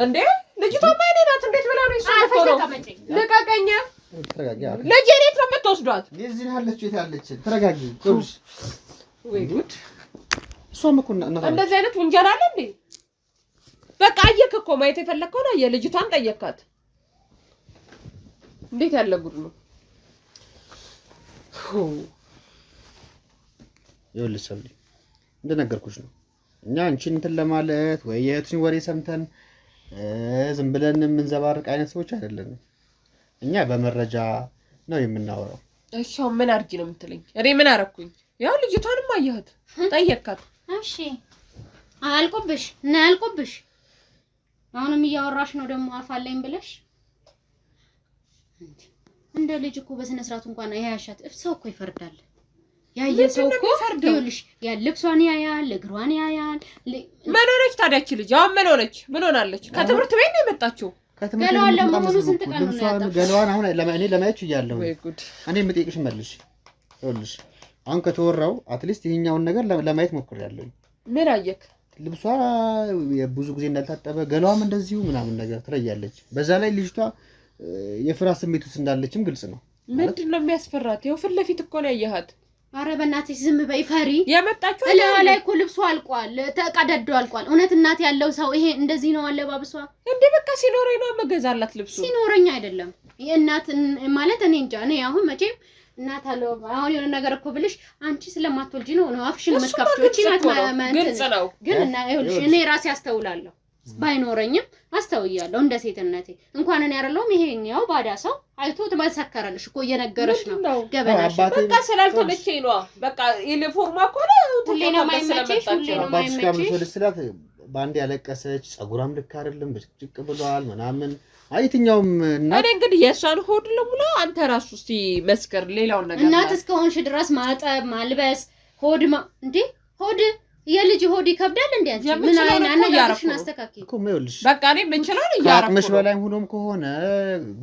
እንዴ? ልጅቷ ማይኔ ናት። እንዴት ብላ ነው እሱ ነው? ልቀቀኝ።
ተረጋጊ።
ልጄ የት ነው የምትወስዷት?
እዚህ ያለች የት ያለች? ተረጋጊ። ቁርስ
ወይ ጉድ!
እሷም እኮ
እንደዚህ አይነት ውንጀላ አለ እንዴ? በቃ አየክ እኮ ማየት የፈለከው ነው። የልጅቷን ጠየካት። እንዴት ያለ ጉድ ነው!
ይኸውልሽ ሰብሊ እንደነገርኩሽ ነው። እኛ አንቺን እንትን ለማለት ወይ የእህትሽን ወሬ ሰምተን ዝም ብለን የምንዘባርቅ አይነት ሰዎች አይደለንም። እኛ በመረጃ ነው የምናወራው።
እሺ ምን አድርጊ ነው የምትለኝ? እኔ ምን አረኩኝ? ያው ልጅቷንም አየሃት፣ ጠየካት።
እሺ አያልቁብሽ እና አያልቁብሽ። አሁንም እያወራሽ ነው ደግሞ አፋለኝ ብለሽ። እንደ ልጅ እኮ በስነ ስርዓት እንኳን ያያሻት ሰው እኮ ይፈርዳል። ያየ ሰው እኮ ይኸውልሽ ልብሷን ያያል፣ እግሯን ያያል።
ምን ሆነች ታዲያ እቺ ልጅ? አሁን ምን ሆነች? ምን ሆናለች? ከትምህርት ቤት ነው የመጣችው።
ገለዋን ለመሆኑ ስንት ቀን ነው ያጣው?
ገለዋን አሁን እኔ ለማየት ይያለሁ። እኔ የምጠይቅሽ መልሽ። ይኸውልሽ አሁን ከተወራው አትሊስት ይሄኛውን ነገር ለማየት ሞክሬያለሁ።
ምን አየክ?
ልብሷ ብዙ ጊዜ እንዳልታጠበ ገለዋም እንደዚሁ ምናምን ነገር ትለያለች። በዛ ላይ ልጅቷ የፍርሃት ስሜት ውስጥ እንዳለችም ግልጽ ነው።
ምንድነው የሚያስፈራት? ይኸው ፊት ለፊት እኮ ነው ያየሃት።
አረ በእናትሽ ዝም በይ ፈሪ።
የመጣችው
ላይ እኮ ልብሱ አልቋል፣ ተቀደዶ አልቋል። እውነት እናት ያለው ሰው ይሄ እንደዚህ ነው አለባብሷ?
እንዴ በቃ ሲኖረኝ ነው መገዛላት ልብሱ።
ሲኖረኝ አይደለም የእናት ማለት እኔ እንጃ። እኔ አሁን መቼም እናት አለው አሁን የሆነ ነገር እኮ ብልሽ አንቺ ስለማትወልጂ ነው አፍሽን መስከፍቶ እቺ ናት
ግልጽ ነው።
ግን እና ይኸውልሽ እኔ ራሴ አስተውላለሁ፣ ባይኖረኝም አስተውያለሁ እንደ ሴትነቴ። እንኳን እኔ አይደለሁም ይሄኛው ባዳ ሰው አይቶ ተመሰከረልሽ እኮ እየነገረሽ ነው ገበናሽ።
በቃ ስላልተመቸኝ ነው። በቃ ዩኒፎርማ እኮ ነው
ሁሌ ነው የማይመችሽ፣ ሁሌ ነው የማይመችሽ።
ባንዴ ያለቀሰች ጸጉራም ልክ አይደለም ብጭቅ ብሏል ምናምን አይትኛውም እና
እኔ እንግዲህ የእሷን ሆድ ለሙላ አንተ ራሱ እስቲ መስከር። ሌላውን ነገር
እናት እስከሆንሽ ድረስ ማጠብ ማልበስ ሆድ እንዴ ሆድ የልጅ ሆድ ይከብዳል እንዴ? አንቺ ምን አይነት አነጋገርሽን አስተካክይ
እኮ ማለት
በቃ እኔ ምን ይችላል ያራኩ
አቅምሽ በላይ ሆኖም ከሆነ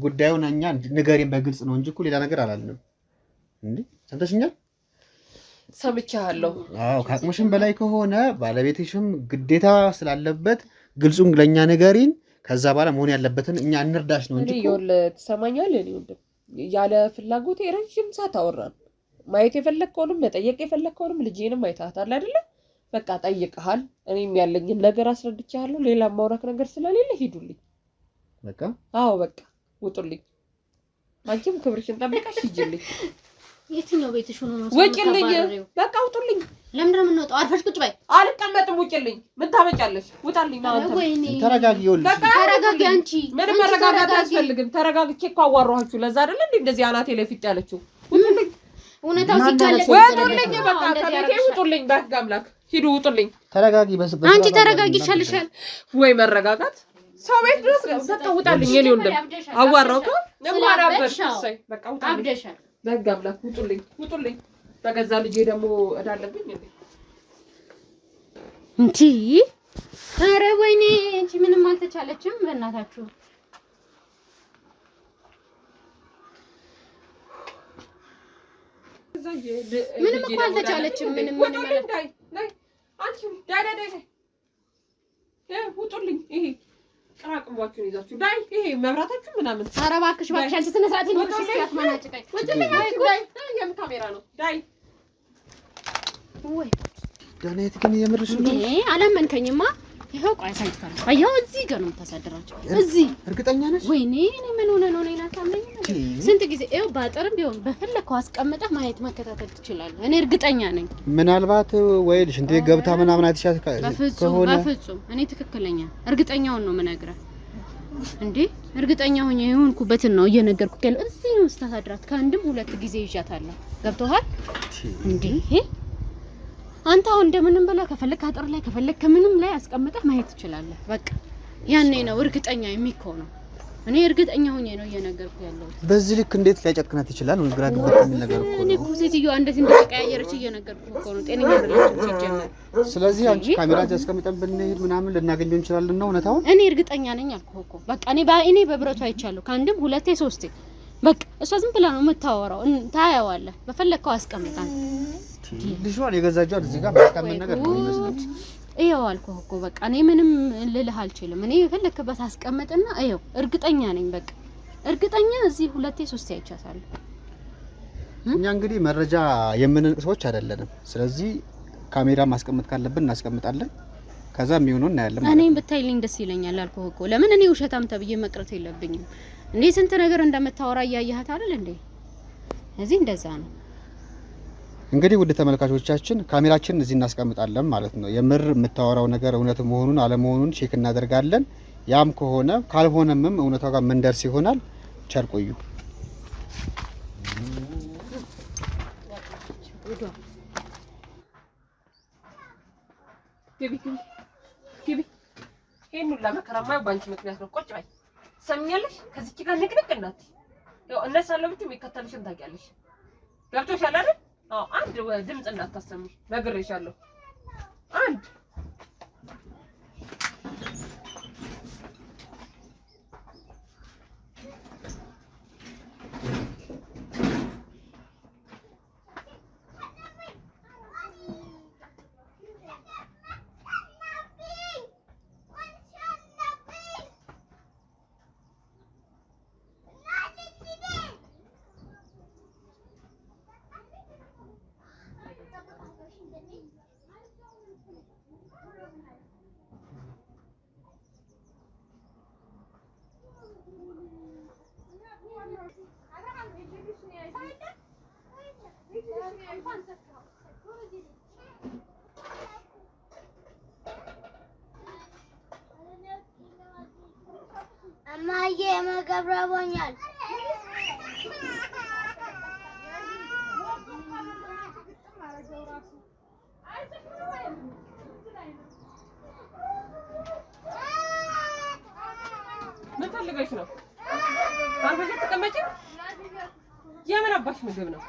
ጉዳዩን እኛ ንገሪን በግልጽ ነው እንጂ እኮ ሌላ ነገር አላልንም። እንዴ ሰምተሽኛል?
ሰምቻለሁ።
አዎ ከአቅምሽም በላይ ከሆነ ባለቤትሽም ግዴታ ስላለበት ግልጹን ለኛ ንገሪን። ከዛ በኋላ መሆን ያለበትን እኛ እንርዳሽ ነው እንጂ
ይኸውል ትሰማኛለህ? እኔ ወንድም ያለ ፍላጎቴ ረጅም ሰዓት አወራን። ማየት የፈለከውንም መጠየቅ የፈለከውንም ልጄንም አይታታል አይደለ? በቃ ጠይቀሃል። እኔም ያለኝን ነገር አስረድቻለሁ። ሌላ ማውራት ነገር ስለሌለ ሂዱልኝ።
በቃ
አዎ በቃ ውጡልኝ። አንቺም ክብርሽን ጠብቀሽ ሂጂልኝ።
የትኛው ቤትሽ ሆኖ ነው?
ውጪልኝ። በቃ ውጡልኝ።
ለምን ነው የምንወጣው? አርፈሽ ቁጭ በይ።
አልቀመጥም። ውጪልኝ። ምን ታመጫለሽ? ውጣልኝ።
ተረጋጊ። ይኸውልሽ
ተረጋጊ። አንቺ
ምንም መረጋጋት አያስፈልግም። ተረጋግቼ እኮ አዋራኋችሁ። ለዛ አይደለ እንዴ እንደዚህ አናቴ ላይ ፊት ያለችው? ውጡልኝ።
እውነታው ሲጋለጥ
ውጡልኝ። በቃ ከቤቴ ውጡልኝ። በህግ አምላክ ሂዱ። ውጡልኝ።
ተረጋጊ።
አንቺ ተረጋጊ ይሻልሻል።
ወይ መረጋጋት ሰው ቤት ድረስ በቃ ውጣልኝ። የኔ ወንድም አዋራው እኮ ነማራበሽ በቃ ውጣልኝ።
አብደሻል።
በህግ አምላክ ውጡልኝ። ውጡልኝ። በገዛ ልጄ ደግሞ እዳለብኝ
እንዴ? ኧረ ወይኔ እንጂ ምንም አልተቻለችም። በእናታችሁ ምንም እኮ አልተቻለችም። ምንም ማለት
አንቺ ዳይ ውጡልኝ። ይሄ ቅራቅሟችሁን ይዛችሁ ዳይ ይሄ መብራታችሁ ምናምን።
ኧረ እባክሽ እባክሽ አንቺ ስነ ስርዓት ይኖርሽ። እስኪ አትመናጭቀኝ።
ውጡልኝ። የምን ካሜራ ነው? ዳይ
ወይ
ዳንኤት ግን የምርሽ ነው?
አላመንከኝማ። ይሄው ቆይ አሳይቻለሁ። አየኸው እዚህ ጋር ነው የምታሳድራቸው። እዚህ
እርግጠኛ ነሽ?
ወይኔ እኔ ምን ሆነ ነው እኔን አታምነኝ? ስንት ጊዜ ይኸው ባጠርም ቢሆን በፈለከው አስቀምጠህ ማየት መከታተል ትችላለህ። እኔ እርግጠኛ ነኝ።
ምናልባት ወይልሽ እንዴ ገብታ ምናምን አይተሻት ከሆነ
በፍጹም እኔ ትክክለኛ እርግጠኛውን ነው የምነግርህ። እንዴ እርግጠኛ ሆኜ የሆንኩበትን ነው እየነገርኩህ ያለው። እዚህ ነው ስታሳድራት ከአንድም ሁለት ጊዜ ይዣታለሁ። ገብቶሃል እንዴ? አንተ አሁን እንደምንም ብለህ ከፈለክ አጥር ላይ ከፈለክ ከምንም ላይ አስቀምጠህ ማየት ትችላለህ። በቃ ያኔ ነው እርግጠኛ የሚሆነው። እኔ እርግጠኛ ሆኜ ነው እየነገርኩ ያለው።
በዚህ ልክ እንዴት ሊያጨክናት ይችላል? ነው ግራ ግብት የሚል ነገር እኮ ነው።
እኔ እኮ ሴትዮዋ እንዴት እንደተቀያየረች እየነገርኩ እኮ ነው። ጤነኛ አይደለችም ሲጀመር።
ስለዚህ አንቺ ካሜራ አስቀምጠን ብንሄድ ምናምን ልናገኘው እንችላለን ነው እውነታው።
እኔ እርግጠኛ ነኝ አልኩህ እኮ። በቃ እኔ በብረቱ አይቻለሁ ከአንድም ሁለቴ ሶስቴ። በቃ እሷ ዝም ብላ ነው የምታወራው። ታያዋለህ። በፈለከው አስቀምጣን
ልጅዋን የገዛጇት እዚህ ጋር ማስቀመጥ ነገር ነው ይመስላል።
ይኸው አልኩህ እኮ በቃ እኔ ምንም ልልህ አልችልም። እኔ የፈለክበት አስቀምጥና ይኸው እርግጠኛ ነኝ። በቃ እርግጠኛ እዚህ ሁለቴ ሶስቴ አይቻታለሁ።
እኛ እንግዲህ መረጃ የምንንቅ ሰዎች አይደለንም። ስለዚህ ካሜራ ማስቀመጥ ካለብን እናስቀምጣለን። ከዛ የሚሆነው እናያለን ማለት ነው።
እኔም ብታይልኝ ደስ ይለኛል አልኩህ እኮ። ለምን እኔ ውሸታም ተብዬ መቅረት የለብኝም እንዴ? ስንት ነገር እንደምታወራ እያየሃት አይደል እንዴ? እዚህ እንደዛ ነው።
እንግዲህ ውድ ተመልካቾቻችን ካሜራችንን እዚህ እናስቀምጣለን ማለት ነው። የምር የምታወራው ነገር እውነት መሆኑን አለመሆኑን ቼክ እናደርጋለን። ያም ከሆነ ካልሆነም እውነታው ጋር መንደርስ ይሆናል። ቸር ቆዩ።
ግቢ ይሄን ሁላ መከራማ ባንቺ ምክንያት ነው። ቁጭ በይ ሰምኛለሽ። ከዚች ጋር ንቅንቅ እናት ያው እነሱ አለብኝ የሚከተልሽን ታውቂያለሽ። ገብቶሻል አይደል? አዎ አንድ ድምጽ እንዳታሰሚ ነግሬሻለሁ። አንድ
እማዬ ምግብ ረቦኛል።
ምን ፈልገሽ ነው? አርፈሽ ተቀመጪ። የምን አባሽ ምግብ ነው?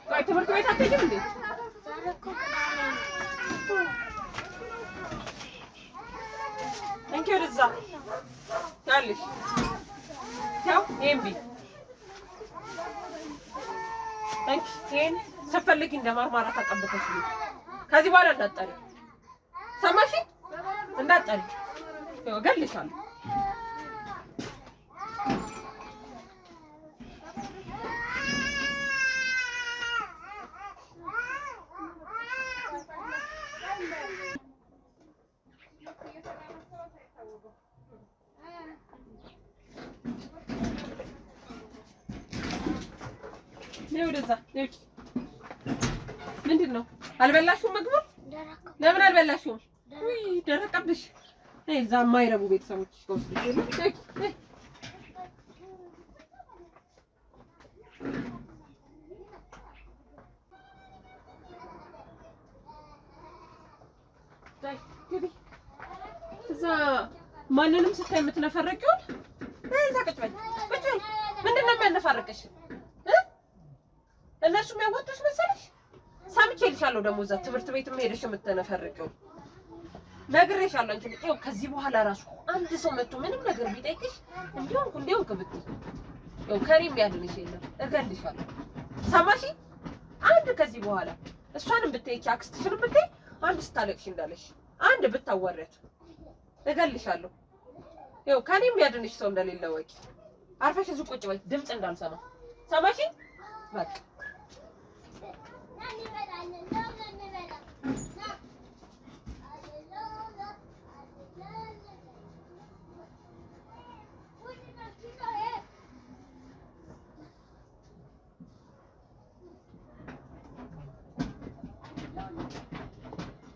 ቆይ ትምህርት ቤት አትሄጂም እንዴ? እንኪ ወደዛ ታልሽ ያው ኤምቢ እንኪ ይሄን ስትፈልጊ እንደማርማራ ተቀበተሽ ከዚህ በኋላ እንዳትጠሪ ሰማሽ? እንዳትጠሪ እገልሻለሁ። ነይ ወደዛ ነይ። ምንድን ነው አልበላሽውም? ምግቡ ለምን አልበላሽውም? ውይ ደረቀብሽ። ነይ እዛ የማይረቡ ቤተሰቦች ከውስጥ እዛ ማንንም ስታይ የምትነፈረቂው እዛ ቁጭ በይ ቁጭ በይ። ምንድን ነው የሚያነፋርቅሽ? እነሱ የሚያወጡሽ መሰለሽ? ሰምቼልሻለሁ። ደግሞ እዛ ትምህርት ቤትም ሄደሽ የምትነፈረቂው ነግሬሻለሁ። አንቺ ይኸው ከዚህ በኋላ ራሱ አንድ ሰው መጥቶ ምንም ነገር ቢጠይቅሽ እንዲያውም ክብት ይኸው ከኔም ያድንሽ የለም እገልሻለሁ። ሰማሽ? አንድ ከዚህ በኋላ እሷንም ብትይቂ አክስትሽንም ብትይ አንድ ስታለቅሽ እንዳለሽ አንድ ብታወረት እገልሻለሁ። ይኸው ከኔም ያድንሽ ሰው እንደሌለ ወቂ። አርፈሽ እዚህ ቁጭ በይ ድምፅ እንዳልሰማ። ሰማሽ? በቃ